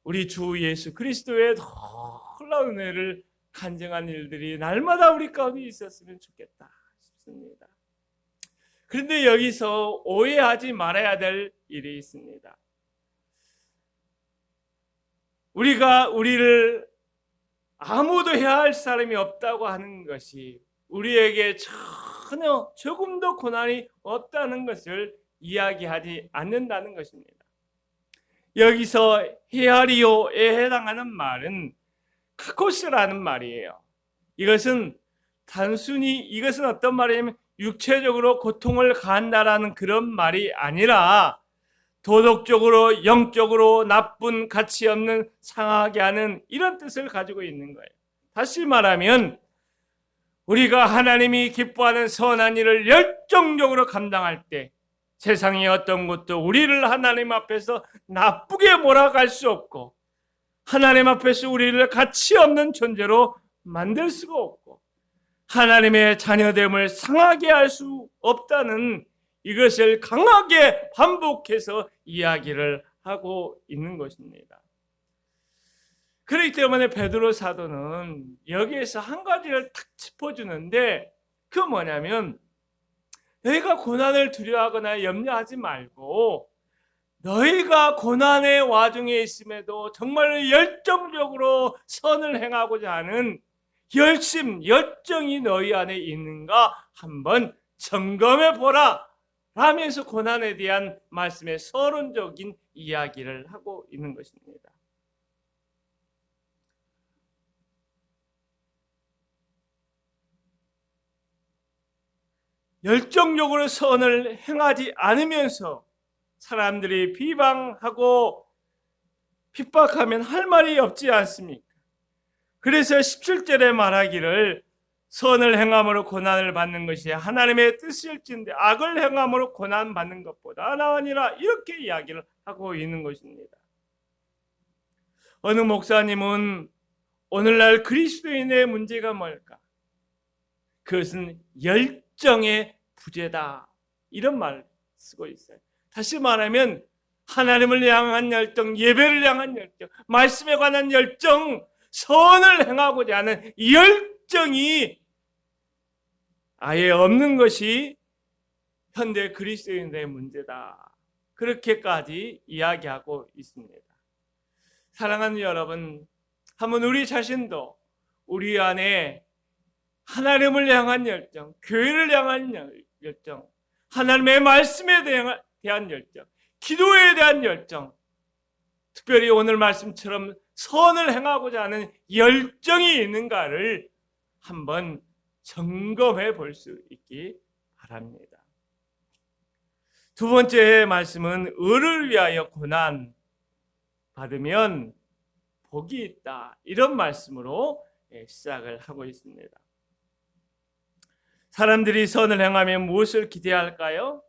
우리 주 예수 그리스도의 놀라운 은혜를 간증한 일들이 날마다 우리 가운데 있었으면 좋겠다 싶습니다. 그런데 여기서 오해하지 말아야 될 일이 있습니다. 우리를 아무도 해야 할 사람이 없다고 하는 것이 우리에게 전혀 조금도 고난이 없다는 것을 이야기하지 않는다는 것입니다. 여기서 헤아리오에 해당하는 말은 카코스라는 말이에요. 이것은 어떤 말이냐면 육체적으로 고통을 가한다라는 그런 말이 아니라 도덕적으로 영적으로 나쁜 가치 없는 상하게 하는 이런 뜻을 가지고 있는 거예요. 다시 말하면 우리가 하나님이 기뻐하는 선한 일을 열정적으로 감당할 때 세상의 어떤 것도 우리를 하나님 앞에서 나쁘게 몰아갈 수 없고 하나님 앞에서 우리를 가치 없는 존재로 만들 수가 없고 하나님의 자녀됨을 상하게 할 수 없다는 이것을 강하게 반복해서 이야기를 하고 있는 것입니다. 그렇기 때문에 베드로 사도는 여기에서 한 가지를 탁 짚어주는데 그 뭐냐면 너희가 고난을 두려워하거나 염려하지 말고 너희가 고난의 와중에 있음에도 정말 열정적으로 선을 행하고자 하는 열정이 너희 안에 있는가 한번 점검해 보라 라면서 고난에 대한 말씀의 서론적인 이야기를 하고 있는 것입니다. 열정적으로 선을 행하지 않으면서 사람들이 비방하고 핍박하면 할 말이 없지 않습니까? 그래서 17절에 말하기를 선을 행함으로 고난을 받는 것이 하나님의 뜻일진데 악을 행함으로 고난받는 것보다 나으니라 이렇게 이야기를 하고 있는 것입니다. 어느 목사님은 오늘날 그리스도인의 문제가 뭘까? 그것은 열정의 부재다 이런 말을 쓰고 있어요. 다시 말하면 하나님을 향한 열정, 예배를 향한 열정, 말씀에 관한 열정, 선을 행하고자 하는 열정이 아예 없는 것이 현대 그리스도인들의 문제다. 그렇게까지 이야기하고 있습니다. 사랑하는 여러분, 한번 우리 자신도 우리 안에 하나님을 향한 열정, 교회를 향한 열정, 하나님의 말씀에 대한 열정, 기도에 대한 열정, 특별히 오늘 말씀처럼 선을 행하고자 하는 열정이 있는가를 한번 점검해 볼 수 있기 바랍니다. 두 번째 말씀은 의를 위하여 고난 받으면 복이 있다. 이런 말씀으로 시작을 하고 있습니다. 사람들이 선을 행하면 무엇을 기대할까요?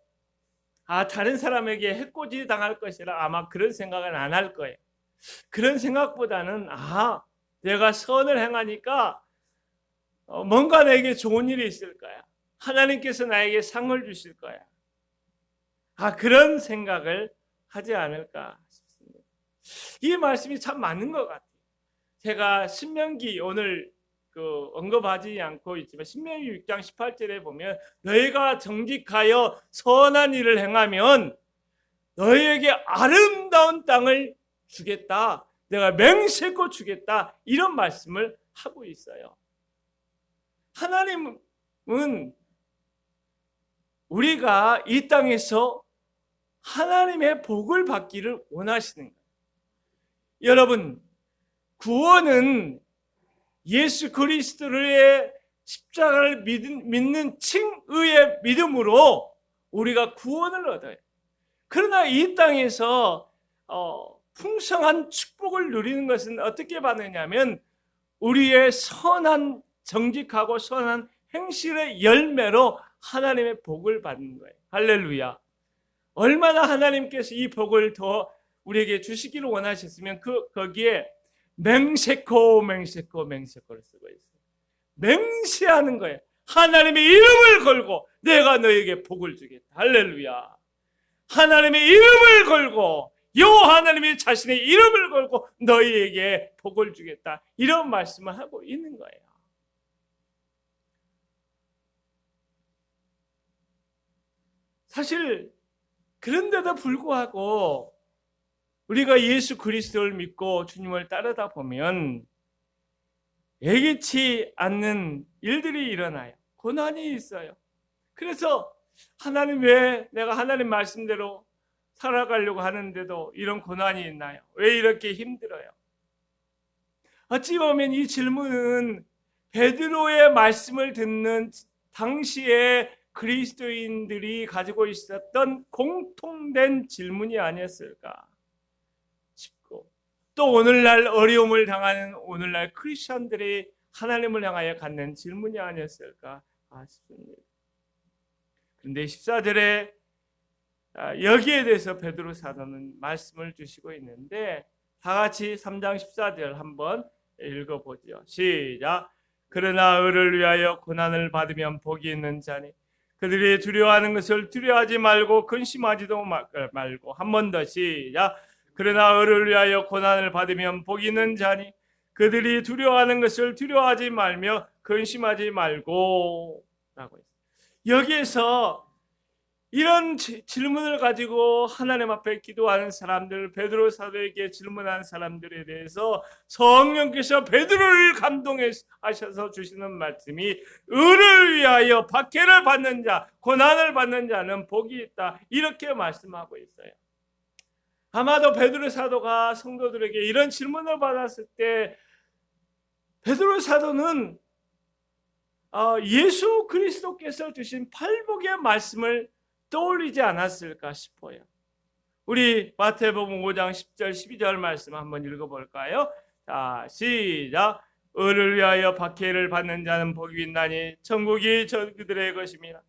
다른 사람에게 해코지 당할 것이라 아마 그런 생각은 안 할 거예요. 그런 생각보다는 내가 선을 행하니까 뭔가 내게 좋은 일이 있을 거야. 하나님께서 나에게 상을 주실 거야. 그런 생각을 하지 않을까 싶습니다. 이 말씀이 참 맞는 것 같아요. 제가 신명기 오늘 언급하지 않고 있지만 신명기 6장 18절에 보면 너희가 정직하여 선한 일을 행하면 너희에게 아름다운 땅을 주겠다. 내가 맹세코 주겠다. 이런 말씀을 하고 있어요. 하나님은 우리가 이 땅에서 하나님의 복을 받기를 원하시는 거예요. 여러분, 구원은 예수 그리스도의 십자가를 믿는 칭의의 믿음으로 우리가 구원을 얻어요. 그러나 이 땅에서 풍성한 축복을 누리는 것은 어떻게 받느냐면 우리의 선한 정직하고 선한 행실의 열매로 하나님의 복을 받는 거예요. 할렐루야. 얼마나 하나님께서 이 복을 더 우리에게 주시기를 원하셨으면 거기에 맹세코를 쓰고 있어요. 맹세하는 거예요. 하나님의 이름을 걸고 내가 너에게 복을 주겠다. 할렐루야. 하나님의 이름을 걸고 여호와 하나님이 자신의 이름을 걸고 너희에게 복을 주겠다. 이런 말씀을 하고 있는 거예요. 사실 그런데도 불구하고 우리가 예수 그리스도를 믿고 주님을 따르다 보면 예기치 않는 일들이 일어나요. 고난이 있어요. 그래서 하나님 왜 내가 하나님 말씀대로 살아가려고 하는데도 이런 고난이 있나요? 왜 이렇게 힘들어요? 어찌 보면 이 질문은 베드로의 말씀을 듣는 당시에 그리스도인들이 가지고 있었던 공통된 질문이 아니었을까 싶고, 또 오늘날 어려움을 당하는 오늘날 크리스천들이 하나님을 향하여 갖는 질문이 아니었을까 싶습니다. 그런데 14절에 여기에 대해서 베드로 사도는 말씀을 주시고 있는데 다 같이 3장 14절 한번 읽어보죠. 시작. 그러나 의를 위하여 고난을 받으면 복이 있는 자니 그들이 두려워하는 것을 두려워하지 말고 근심하지도 말고. 한 번 더 시작. 그러나 의를 위하여 고난을 받으면 복이 있는 자니 그들이 두려워하는 것을 두려워하지 말며 근심하지 말고 라고 했어요. 여기에서 이런 질문을 가지고 하나님 앞에 기도하는 사람들, 베드로 사도에게 질문하는 사람들에 대해서 성령께서 베드로를 감동하셔서 주시는 말씀이 의를 위하여 박해를 받는 자, 고난을 받는 자는 복이 있다, 이렇게 말씀하고 있어요. 아마도 베드로 사도가 성도들에게 이런 질문을 받았을 때 베드로 사도는 예수 그리스도께서 주신 팔복의 말씀을 떠올리지 않았을까 싶어요. 우리 마태복음 5장 10절 12절 말씀 한번 읽어볼까요? 자, 시작. 의를 위하여 박해를 받는 자는 복이 있나니 천국이 그들의 것입니다.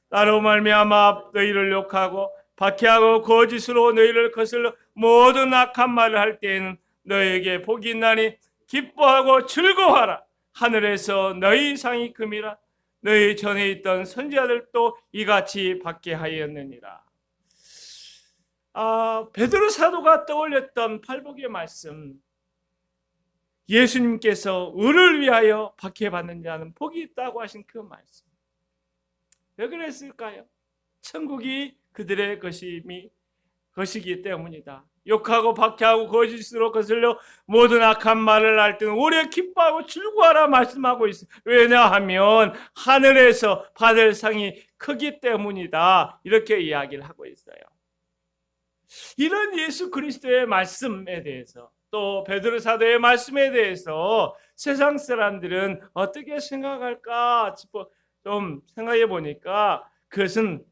나로 말미암아 너희를 욕하고 박해하고 거짓으로 너희를 거슬러 모든 악한 말을 할 때에는 너희에게 복이 있나니 기뻐하고 즐거워하라. 하늘에서 너희 상이 금이라. 너희 전에 있던 선지자들도 이같이 받게 하였느니라. 베드로 사도가 떠올렸던 팔복의 말씀, 예수님께서 의를 위하여 박해받는 자는 복이 있다고 하신 그 말씀, 왜 그랬을까요? 천국이 그들의 것이기 때문이다, 욕하고 박해하고 거짓으로 거슬려 모든 악한 말을 할 때는 오래 기뻐하고 즐거워하라 말씀하고 있어요. 왜냐하면 하늘에서 받을 상이 크기 때문이다. 이렇게 이야기를 하고 있어요. 이런 예수 그리스도의 말씀에 대해서 또 베드로 사도의 말씀에 대해서 세상 사람들은 어떻게 생각할까 좀 생각해 보니까 그것은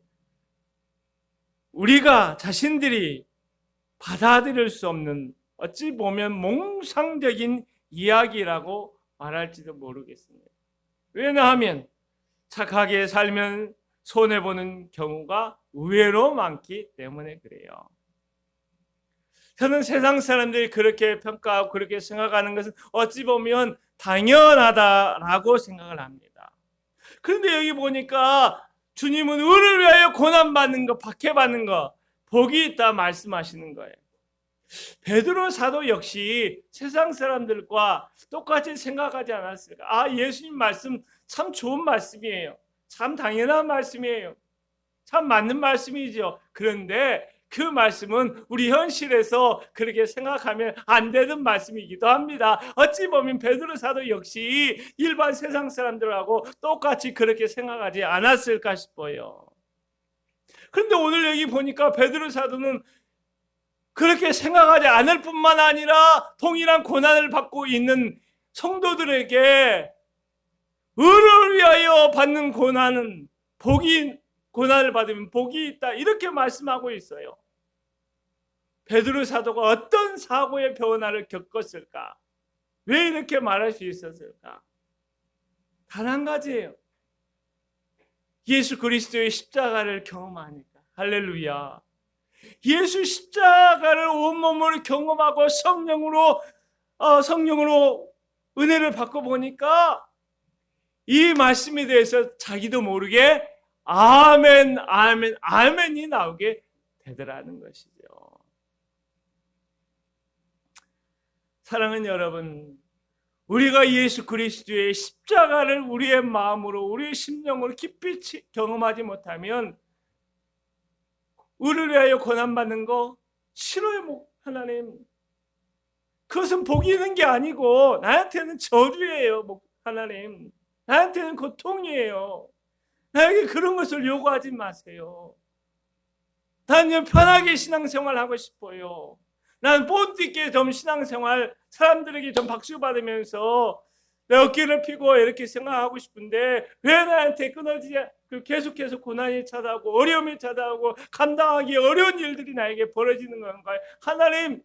우리가 자신들이 받아들일 수 없는 어찌 보면 몽상적인 이야기라고 말할지도 모르겠습니다. 왜냐하면 착하게 살면 손해보는 경우가 의외로 많기 때문에 그래요. 저는 세상 사람들이 그렇게 평가하고 그렇게 생각하는 것은 어찌 보면 당연하다라고 생각을 합니다. 그런데 여기 보니까 주님은 의를 위하여 고난받는 것, 박해받는 것, 복이 있다 말씀하시는 거예요. 베드로 사도 역시 세상 사람들과 똑같이 생각하지 않았을까? 아, 예수님 말씀 참 좋은 말씀이에요. 참 당연한 말씀이에요. 참 맞는 말씀이죠. 그런데 그 말씀은 우리 현실에서 그렇게 생각하면 안 되는 말씀이기도 합니다. 어찌 보면 베드로 사도 역시 일반 세상 사람들하고 똑같이 그렇게 생각하지 않았을까 싶어요. 그런데 오늘 여기 보니까 베드로 사도는 그렇게 생각하지 않을 뿐만 아니라 동일한 고난을 받고 있는 성도들에게 의를 위하여 받는 고난은 고난을 받으면 복이 있다, 이렇게 말씀하고 있어요. 베드로 사도가 어떤 사고의 변화를 겪었을까? 왜 이렇게 말할 수 있었을까? 단 한 가지예요. 예수 그리스도의 십자가를 경험하니까. 할렐루야. 예수 십자가를 온몸으로 경험하고 성령으로 은혜를 받고 보니까 이 말씀에 대해서 자기도 모르게 아멘, 아멘, 아멘이 나오게 되더라는 것이죠. 사랑하는 여러분, 우리가 예수 그리스도의 십자가를 우리의 마음으로, 우리의 심령으로 깊이 경험하지 못하면 의를 위하여 고난받는 거 싫어요, 하나님. 그것은 복이 있는 게 아니고 나한테는 저주예요, 하나님. 나한테는 고통이에요. 나에게 그런 것을 요구하지 마세요. 나는 편하게 신앙생활하고 싶어요. 난 본드 있게 좀 신앙생활, 사람들에게 좀 박수 받으면서 내 어깨를 펴고 이렇게 생각하고 싶은데 왜 나한테 끊어지지, 계속해서 고난이 찾아오고 어려움이 찾아오고 감당하기 어려운 일들이 나에게 벌어지는 건가요? 하나님,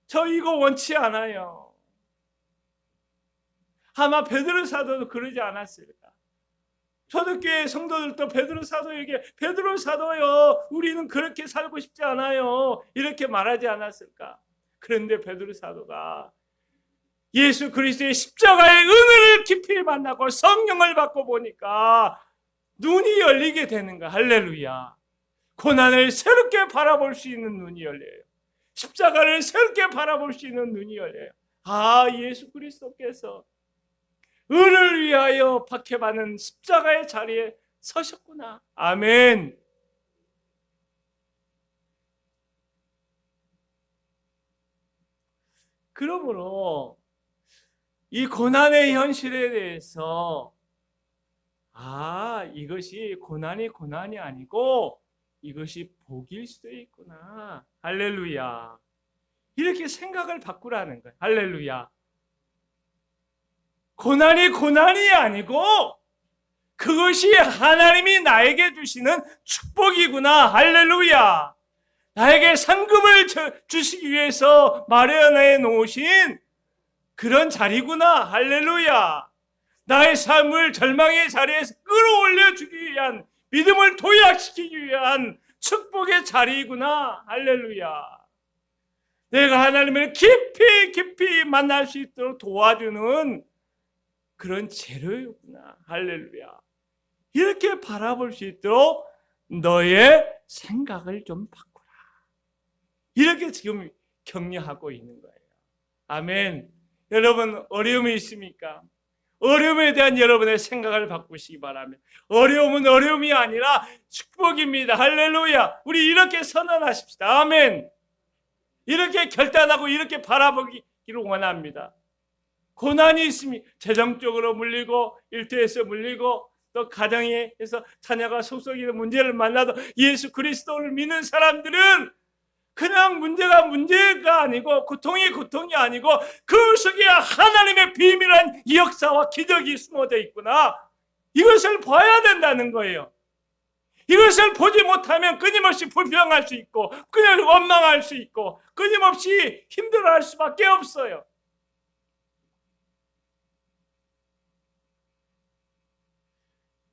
저 이거 원치 않아요. 아마 베드로 사도도 그러지 않았을까? 초대교회 성도들도 베드로 사도에게 베드로 사도요, 우리는 그렇게 살고 싶지 않아요, 이렇게 말하지 않았을까? 그런데 베드로 사도가 예수 그리스도의 십자가의 은혜를 깊이 만나고 성령을 받고 보니까 눈이 열리게 되는 거야. 할렐루야. 고난을 새롭게 바라볼 수 있는 눈이 열려요. 십자가를 새롭게 바라볼 수 있는 눈이 열려요. 아, 예수 그리스도께서 의를 위하여 박해받는 십자가의 자리에 서셨구나. 아멘. 그러므로 이 고난의 현실에 대해서 이것이 고난이 아니고 이것이 복일 수도 있구나. 할렐루야. 이렇게 생각을 바꾸라는 거예요. 할렐루야. 고난이 아니고 그것이 하나님이 나에게 주시는 축복이구나. 할렐루야. 나에게 상급을 주시기 위해서 마련해 놓으신 그런 자리구나. 할렐루야. 나의 삶을 절망의 자리에서 끌어올려 주기 위한, 믿음을 도약시키기 위한 축복의 자리이구나. 할렐루야. 내가 하나님을 깊이 만날 수 있도록 도와주는 그런 재료이구나. 할렐루야. 이렇게 바라볼 수 있도록 너의 생각을 좀 바꾸라. 이렇게 지금 격려하고 있는 거예요. 아멘. 여러분, 어려움이 있습니까? 어려움에 대한 여러분의 생각을 바꾸시기 바랍니다. 어려움은 어려움이 아니라 축복입니다. 할렐루야. 우리 이렇게 선언하십시다. 아멘. 이렇게 결단하고 이렇게 바라보기를 원합니다. 고난이 있으면 재정적으로 물리고 일터에서 물리고 또 가정에서 자녀가 속썩이는 문제를 만나도 예수 그리스도를 믿는 사람들은 그냥 문제가 아니고 고통이 아니고 그 속에 하나님의 비밀한 역사와 기적이 숨어져 있구나. 이것을 봐야 된다는 거예요. 이것을 보지 못하면 끊임없이 불평할 수 있고 끊임없이 원망할 수 있고 끊임없이 힘들어할 수밖에 없어요.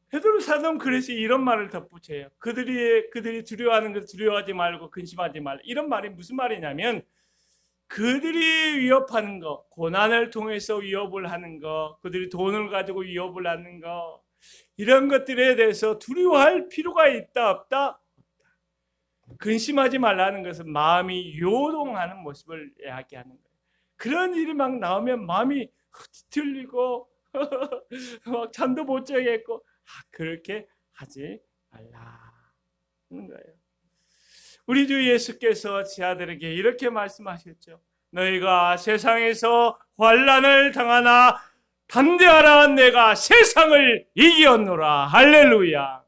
베드로 사도는 그래서 이런 말을 덧붙여요. 그들이 두려워하는 것을 두려워하지 말고 근심하지 말라. 이런 말이 무슨 말이냐면 그들이 위협하는 것, 고난을 통해서 위협을 하는 것, 그들이 돈을 가지고 위협을 하는 것, 이런 것들에 대해서 두려워할 필요가 있다 없다? 근심하지 말라는 것은 마음이 요동하는 모습을 이야기하는 거예요. 그런 일이 막 나오면 마음이 뒤틀리고 막 잠도 못 자겠고 그렇게 하지 말라는 거예요. 우리 주 예수께서 제 아들에게 이렇게 말씀하셨죠. 너희가 세상에서 환난을 당하나 담대하라, 내가 세상을 이겼노라. 할렐루야.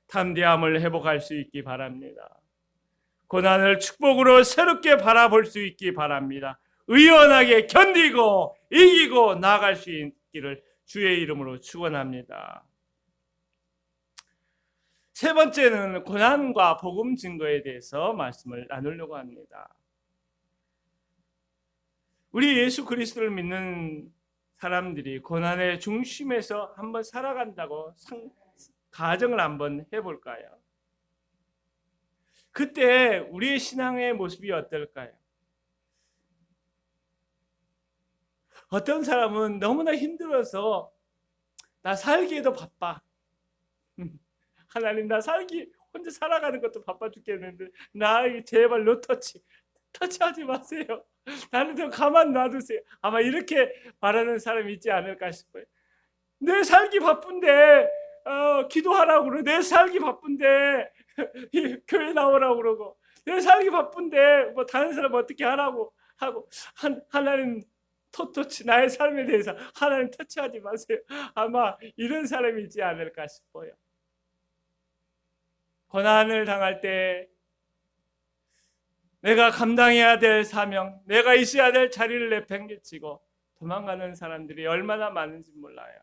담대함을 회복할 수 있기 바랍니다. 고난을 축복으로 새롭게 바라볼 수 있기 바랍니다. 의연하게 견디고 이기고 나아갈 수 있기를 주의 이름으로 축원합니다. 세 번째는 고난과 복음 증거에 대해서 말씀을 나누려고 합니다. 우리 예수 그리스도를 믿는 사람들이 고난의 중심에서 한번 살아간다고 가정을 한번 해볼까요? 그때 우리의 신앙의 모습이 어떨까요? 어떤 사람은 너무나 힘들어서 나 살기에도 바빠. 하나님, 나 살기 혼자 살아가는 것도 바빠 죽겠는데 나 제발 터치하지 마세요. 나는 좀 가만 놔두세요. 아마 이렇게 말하는 사람이 있지 않을까 싶어요. 내 살기 바쁜데 기도하라고 그러고, 내 살기 바쁜데 교회 나오라고 그러고, 내 살기 바쁜데 뭐 다른 사람 어떻게 하라고 하고, 하나님 나의 삶에 대해서 하나님 터치하지 마세요. 아마 이런 사람이 있지 않을까 싶어요. 고난을 당할 때 내가 감당해야 될 사명, 내가 있어야 될 자리를 내팽개치고 도망가는 사람들이 얼마나 많은지 몰라요.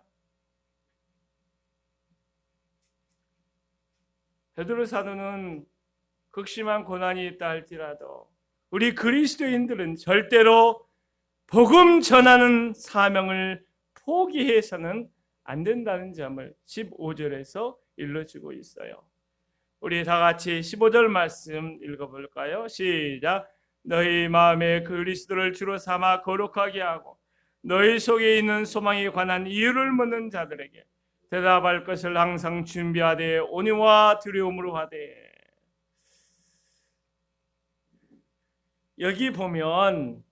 베드로 사도는 극심한 고난이 있다 할지라도 우리 그리스도인들은 절대로 복음 전하는 사명을 포기해서는 안 된다는 점을 15절에서 일러주고 있어요. 우리 다 같이 15절 말씀 읽어볼까요? 시작. 너희 마음에 그리스도를 주로 삼아 거룩하게 하고 너희 속에 있는 소망에 관한 이유를 묻는 자들에게 대답할 것을 항상 준비하되 온유와 두려움으로 하되. 여기 보면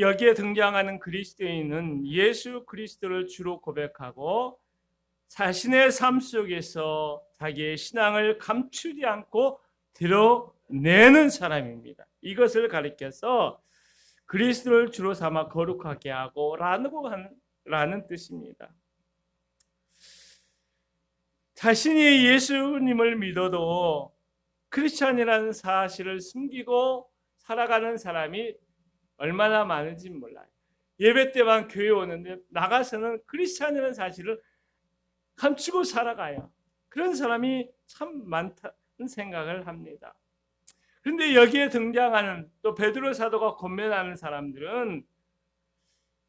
여기에 등장하는 그리스도인은 예수 그리스도를 주로 고백하고 자신의 삶 속에서 자기의 신앙을 감추지 않고 드러내는 사람입니다. 이것을 가리켜서 그리스도를 주로 삼아 거룩하게 하고 라는 뜻입니다. 자신이 예수님을 믿어도 크리스찬이라는 사실을 숨기고 살아가는 사람이 얼마나 많은지 몰라요. 예배 때만 교회 오는데 나가서는 크리스찬이라는 사실을 감추고 살아가요. 그런 사람이 참 많다는 생각을 합니다. 그런데 여기에 등장하는 또 베드로 사도가 권면하는 사람들은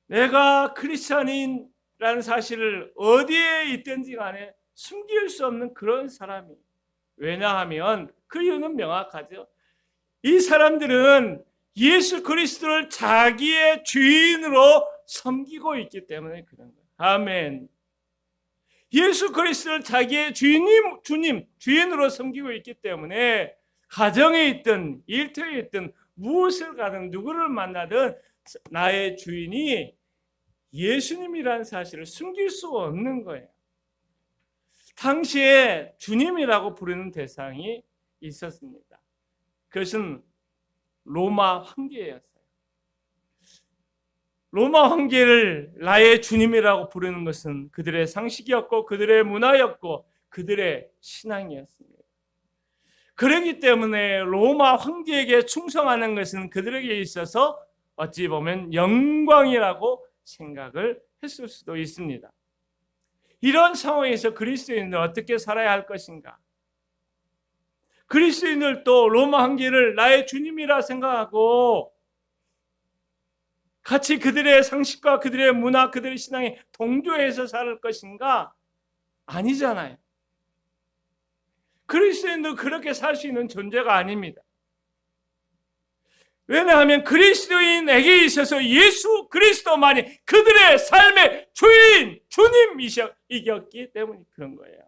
내가 크리스찬인이라는 사실을 어디에 있든지 간에 숨길 수 없는 그런 사람이. 왜냐하면 그 이유는 명확하죠. 이 사람들은 예수 그리스도를 자기의 주인으로 섬기고 있기 때문에 그런 거예요. 아멘. 예수 그리스도를 자기의 주인으로 섬기고 있기 때문에 가정에 있든 일터에 있든 무엇을 가든 누구를 만나든 나의 주인이 예수님이라는 사실을 숨길 수 없는 거예요. 당시에 주님이라고 부르는 대상이 있었습니다. 그것은 로마 황제였어요. 로마 황제를 나의 주님이라고 부르는 것은 그들의 상식이었고 그들의 문화였고 그들의 신앙이었습니다. 그렇기 때문에 로마 황제에게 충성하는 것은 그들에게 있어서 어찌 보면 영광이라고 생각을 했을 수도 있습니다. 이런 상황에서 그리스도인은 어떻게 살아야 할 것인가? 그리스도인들도 로마 황제를 나의 주님이라 생각하고 같이 그들의 상식과 그들의 문화, 그들의 신앙에 동조해서 살 것인가? 아니잖아요. 그리스도인도 그렇게 살 수 있는 존재가 아닙니다. 왜냐하면 그리스도인에게 있어서 예수 그리스도만이 그들의 삶의 주인, 주님이셨기 때문에 그런 거예요.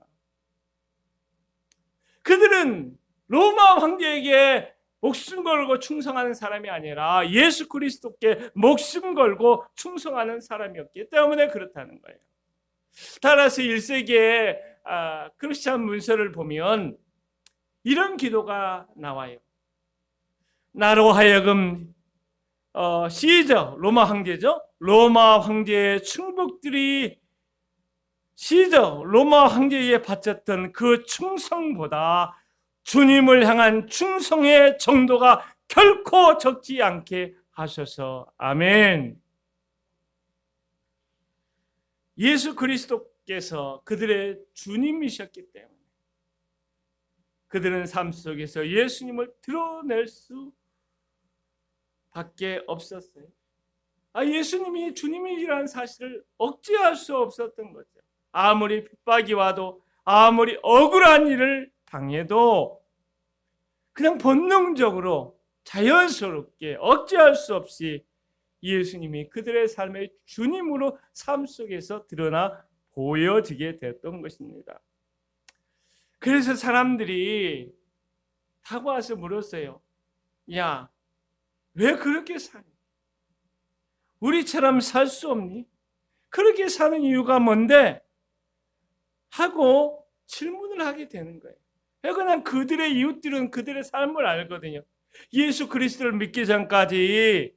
그들은 로마 황제에게 목숨 걸고 충성하는 사람이 아니라 예수 그리스도께 목숨 걸고 충성하는 사람이었기 때문에 그렇다는 거예요. 따라서 1세기의 크리스찬 문서를 보면 이런 기도가 나와요. 나로 하여금 시저, 로마 황제죠. 로마 황제의 충복들이 시저, 로마 황제에 바쳤던 그 충성보다 주님을 향한 충성의 정도가 결코 적지 않게 하셔서 아멘. 예수 그리스도께서 그들의 주님이셨기 때문에 그들은 삶 속에서 예수님을 드러낼 수 밖에 없었어요. 예수님이 주님이라는 사실을 억제할 수 없었던 거죠. 아무리 핍박이 와도 아무리 억울한 일을 당해도 그냥 본능적으로 자연스럽게 억제할 수 없이 예수님이 그들의 삶의 주님으로 삶 속에서 드러나 보여지게 됐던 것입니다. 그래서 사람들이 타고 와서 물었어요. 야, 왜 그렇게 사니? 우리처럼 살 수 없니? 그렇게 사는 이유가 뭔데? 하고 질문을 하게 되는 거예요. 그냥 그들의 이웃들은 그들의 삶을 알거든요. 예수 그리스도를 믿기 전까지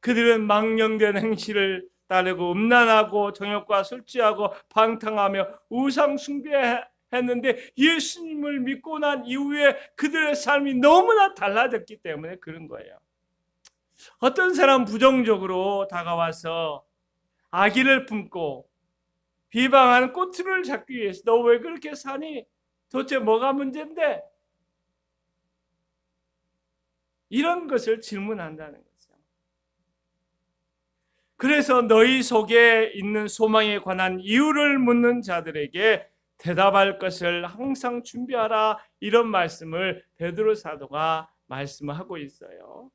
그들은 망령된 행실을 따르고 음란하고 정욕과 술 취하고 방탕하며 우상 숭배했는데 예수님을 믿고 난 이후에 그들의 삶이 너무나 달라졌기 때문에 그런 거예요. 어떤 사람 부정적으로 다가와서 악의를 품고 비방하는 꼬투리를 잡기 위해서 너 왜 그렇게 사니? 도대체 뭐가 문제인데? 이런 것을 질문한다는 거죠. 그래서 너희 속에 있는 소망에 관한 이유를 묻는 자들에게 대답할 것을 항상 준비하라, 이런 말씀을 베드로 사도가 말씀하고 있어요.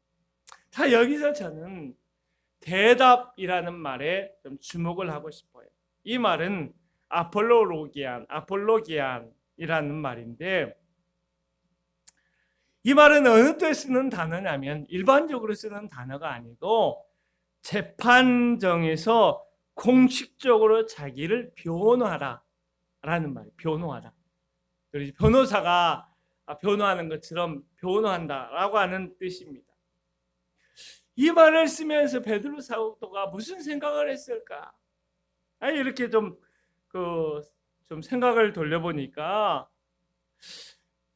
자, 여기서 저는 대답이라는 말에 좀 주목을 하고 싶어요. 이 말은 아폴로기안이라는 말인데, 이 말은 어느 때 쓰는 단어냐면 일반적으로 쓰는 단어가 아니고 재판정에서 공식적으로 자기를 변호하라 라는 말이에요. 변호하라. 그래서 변호사가 변호하는 것처럼 변호한다라고 하는 뜻입니다. 이 말을 쓰면서 베드로 사도가 무슨 생각을 했을까? 이렇게 좀 생각을 돌려보니까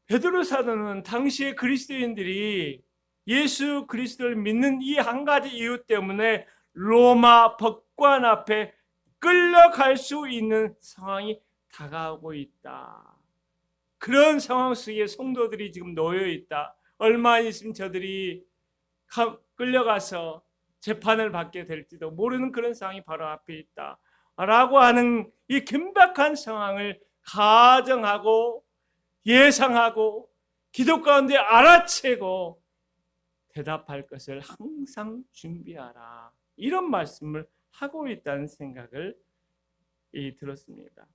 베드로 사도는 당시의 그리스도인들이 예수 그리스도를 믿는 이 한 가지 이유 때문에 로마 법관 앞에 끌려갈 수 있는 상황이 다가오고 있다. 그런 상황 속에 성도들이 지금 놓여 있다. 얼마 있으면 저들이 끌려가서 재판을 받게 될지도 모르는 그런 상황이 바로 앞에 있다 라고 하는 이 긴박한 상황을 가정하고 예상하고 기도 가운데 알아채고 대답할 것을 항상 준비하라, 이런 말씀을 하고 있다는 생각을 들었습니다.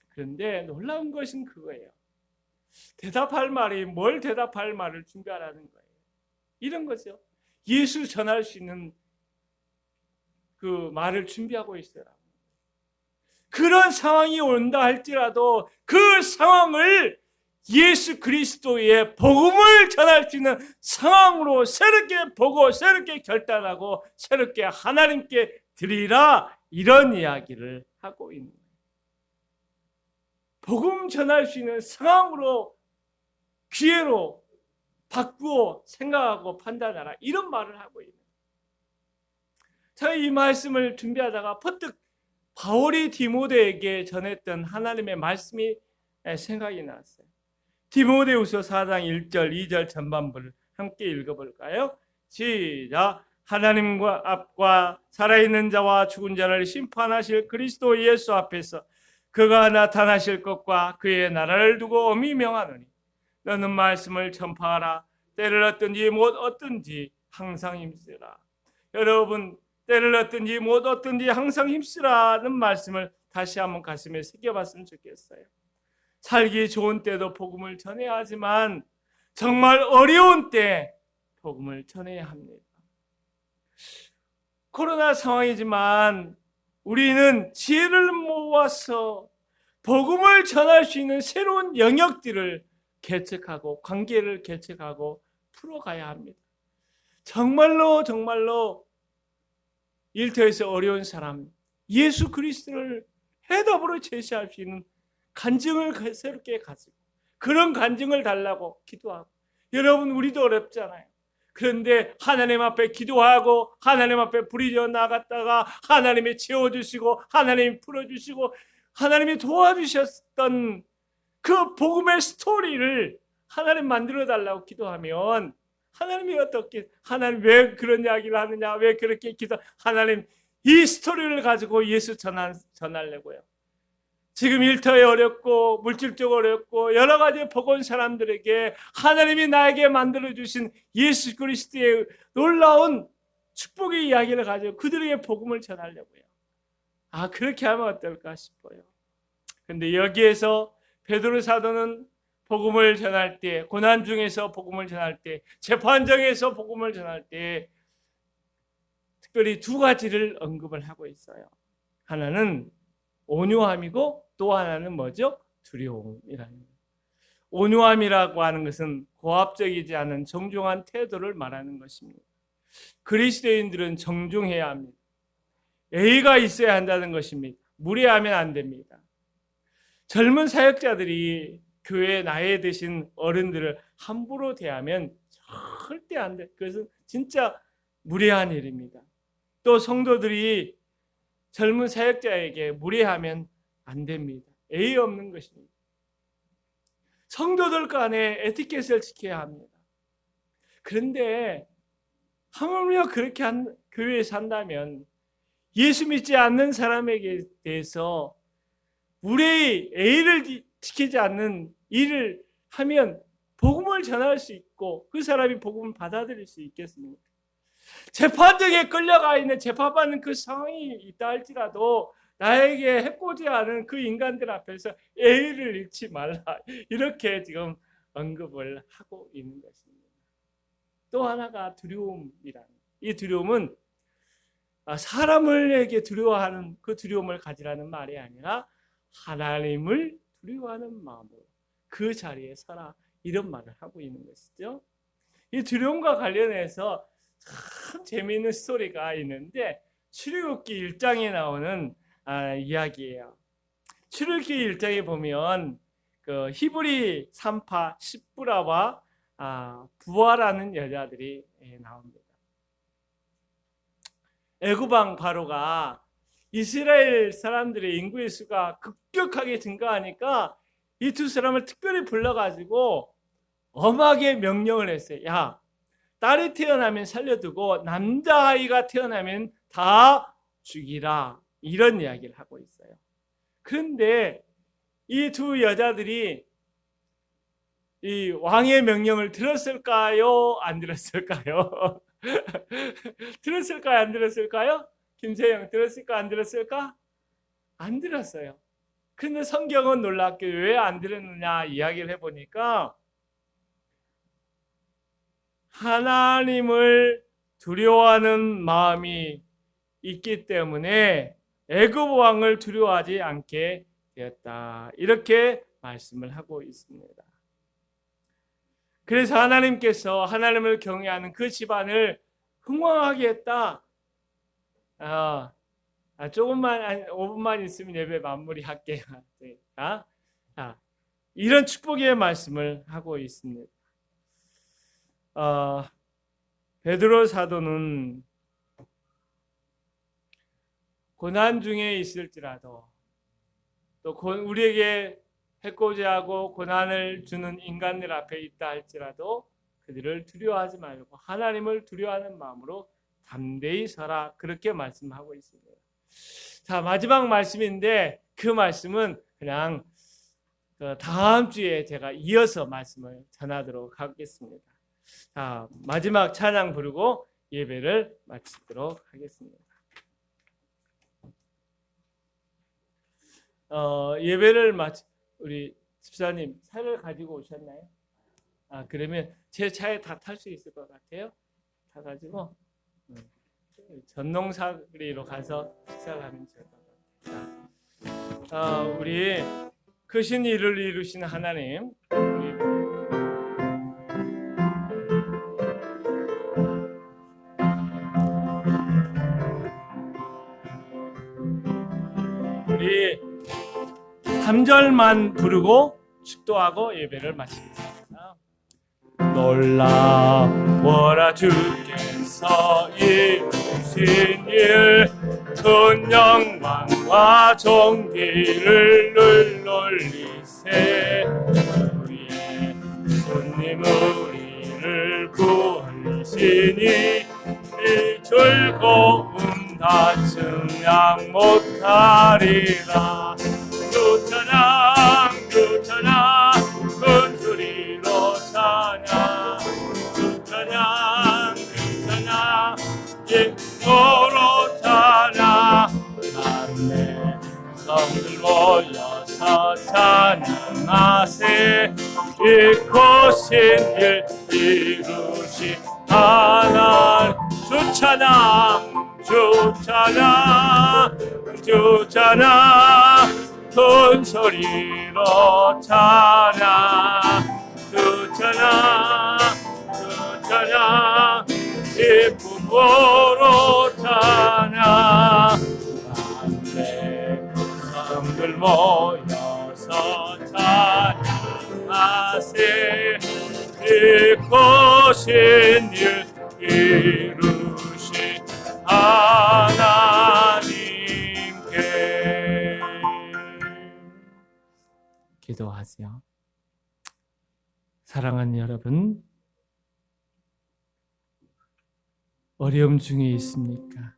그런데 놀라운 것은 그거예요. 대답할 말이 뭘 대답할 말을 준비하라는 거예요. 이런 거죠. 예수 전할 수 있는 그 말을 준비하고 있어라. 그런 상황이 온다 할지라도 그 상황을 예수 그리스도의 복음을 전할 수 있는 상황으로 새롭게 보고 새롭게 결단하고 새롭게 하나님께 드리라, 이런 이야기를 하고 있는 거예요. 복음 전할 수 있는 상황으로, 기회로 바꾸어 생각하고 판단하라, 이런 말을 하고 있는 거예요. 제가 이 말씀을 준비하다가 퍼뜩 바울이 디모데에게 전했던 하나님의 말씀이 생각이 났어요. 디모데후서 4장 1절 2절 전반부를 함께 읽어볼까요? 시작. 하나님과 앞과 살아있는 자와 죽은 자를 심판하실 그리스도 예수 앞에서 그가 나타나실 것과 그의 나라를 두고 엄히 명하노니 너는 말씀을 전파하라. 때를 얻든지 못 얻든지 항상 힘쓰라. 여러분, 때를 얻든지 못 얻든지 항상 힘쓰라는 말씀을 다시 한번 가슴에 새겨봤으면 좋겠어요. 살기 좋은 때도 복음을 전해야 하지만 정말 어려운 때 복음을 전해야 합니다. 코로나 상황이지만 우리는 지혜를 모아서 복음을 전할 수 있는 새로운 영역들을 개척하고 관계를 개척하고 풀어가야 합니다. 정말로 일터에서 어려운 사람, 예수 그리스도를 해답으로 제시할 수 있는 간증을 새롭게 가지고 그런 간증을 달라고 기도하고, 여러분 우리도 어렵잖아요. 그런데 하나님 앞에 기도하고 하나님 앞에 부르짖어 나갔다가 하나님이 채워주시고 하나님이 풀어주시고 하나님이 도와주셨던 그 복음의 스토리를 하나님 만들어 달라고 기도하면 하나님이 어떻게, 하나님 왜 그런 이야기를 하느냐, 왜 그렇게 하나님 이 스토리를 가지고 예수 전하려고요. 지금 일터에 어렵고 물질적으로 어렵고 여러 가지 복온 사람들에게 하나님이 나에게 만들어주신 예수 그리스도의 놀라운 축복의 이야기를 가지고 그들에게 복음을 전하려고요. 그렇게 하면 어떨까 싶어요. 근데 여기에서 베드로 사도는 복음을 전할 때, 고난 중에서 복음을 전할 때, 재판정에서 복음을 전할 때 특별히 두 가지를 언급을 하고 있어요. 하나는 온유함이고 또 하나는 뭐죠? 두려움이라는 거예요. 온유함이라고 하는 것은 고압적이지 않은 정중한 태도를 말하는 것입니다. 그리스도인들은 정중해야 합니다. 예의가 있어야 한다는 것입니다. 무례하면 안 됩니다. 젊은 사역자들이 교회 나이 드신 어른들을 함부로 대하면 절대 안 돼. 그것은 진짜 무례한 일입니다. 또 성도들이 젊은 사역자에게 무례하면 안 됩니다. 예의 없는 것입니다. 성도들 간에 에티켓을 지켜야 합니다. 그런데 하물며 그렇게 교회에 산다면 예수 믿지 않는 사람에게 대해서 우리의 예의를 지키지 않는 일을 하면 복음을 전할 수 있고 그 사람이 복음을 받아들일 수 있겠습니까? 재판정에 끌려가 있는 재판받는 그 상황이 있다 할지라도 나에게 해코지 않은 그 인간들 앞에서 예의를 잃지 말라, 이렇게 지금 언급을 하고 있는 것입니다. 또 하나가 두려움이라는, 이 두려움은 사람을에게 두려워하는 그 두려움을 가지라는 말이 아니라 하나님을 두려워하는 마음으로 그 자리에 서라, 이런 말을 하고 있는 것이죠. 이 두려움과 관련해서 참 재미있는 스토리가 있는데 출애굽기 1장에 나오는 이야기예요. 출애굽기 1장에 보면 그 히브리 산파 십부라와 부하라는 여자들이 나옵니다. 애굽 왕 바로가 이스라엘 사람들의 인구의 수가 급격하게 증가하니까 이 두 사람을 특별히 불러가지고 엄하게 명령을 했어요. 야, 딸이 태어나면 살려두고 남자아이가 태어나면 다 죽이라, 이런 이야기를 하고 있어요. 그런데 이 두 여자들이 이 왕의 명령을 들었을까요? 안 들었을까요? 들었을까요? 안 들었을까요? 김세영, 들었을까? 안 들었을까? 안 들었어요. 근데 성경은 놀랍게 왜 안 들었느냐 이야기를 해보니까 하나님을 두려워하는 마음이 있기 때문에 애굽 왕을 두려워하지 않게 되었다, 이렇게 말씀을 하고 있습니다. 그래서 하나님께서 하나님을 경외하는 그 집안을 흥왕하게 했다. 조금만 5분만 있으면 예배 마무리할게요. 이런 축복의 말씀을 하고 있습니다. 베드로 사도는 고난 중에 있을지라도 또 우리에게 해코지 하고 고난을 주는 인간들 앞에 있다 할지라도 그들을 두려워하지 말고 하나님을 두려워하는 마음으로 담대히 서라, 그렇게 말씀하고 있습니다. 자, 마지막 말씀인데 그 말씀은 그냥 다음 주에 제가 이어서 말씀을 전하도록 하겠습니다. 자, 마지막 찬양 부르고 예배를 마치도록 하겠습니다. 예배를 우리 집사님 차를 가지고 오셨나요? 그러면 제 차에 다 탈 수 있을 것 같아요. 타가지고 전농사거리로 가서 식사를 하면 좋을 것 같아요. 우리 크신 일을 이루신 하나님, 우리 3절만 부르고 축도하고 예배를 마치겠습니다. 놀라워라 주께서 이루신 일, 큰 영광과 존귀를 늘놀리세. 우리의 주님 우리를 구하시니 이 즐거움 다 증량 못하리라. 주찬양 주찬양 큰 소리로 찬양, 주찬양 주찬양 예수로 찬양. 만내 성들 모여서 찬양하세. 이 크신 일 이루신 하나님. 주찬양 주찬양 주찬양 큰 소리로 찬양, 주찬양 주찬양 기쁨으로 찬양. 만내 성들 모여서 찬양하세. 이 크신 일 이루신 하나님께. 기도하세요. 사랑하는 여러분, 어려움 중에 있습니까?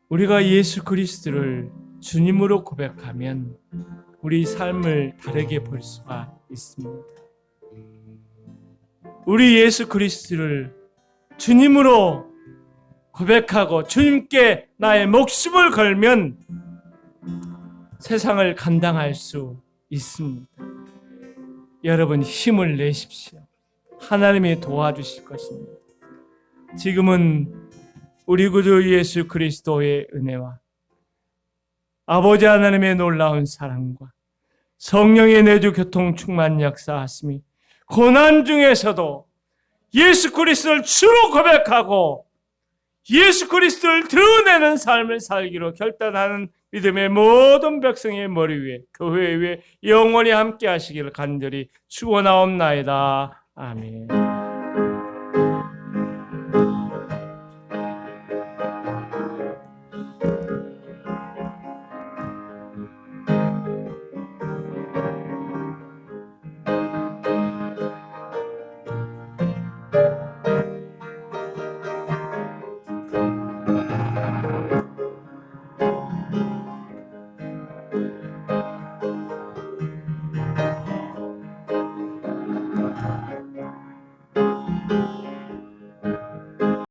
우리가 예수 그리스도를 주님으로 고백하면 우리 삶을 다르게 볼 수가 있습니다. 우리 예수 그리스도를 주님으로 고백하고 주님께 나의 목숨을 걸면 세상을 감당할 수 있습니다. 여러분 힘을 내십시오. 하나님이 도와주실 것입니다. 지금은 우리 구주 예수 그리스도의 은혜와 아버지 하나님의 놀라운 사랑과 성령의 내주 교통 충만 역사하심이 고난 중에서도 예수 그리스도를 주로 고백하고 예수 그리스도를 드러내는 삶을 살기로 결단하는 믿음의 모든 백성의 머리 위에, 교회 위에 영원히 함께 하시기를 간절히 축원하옵나이다. 아멘.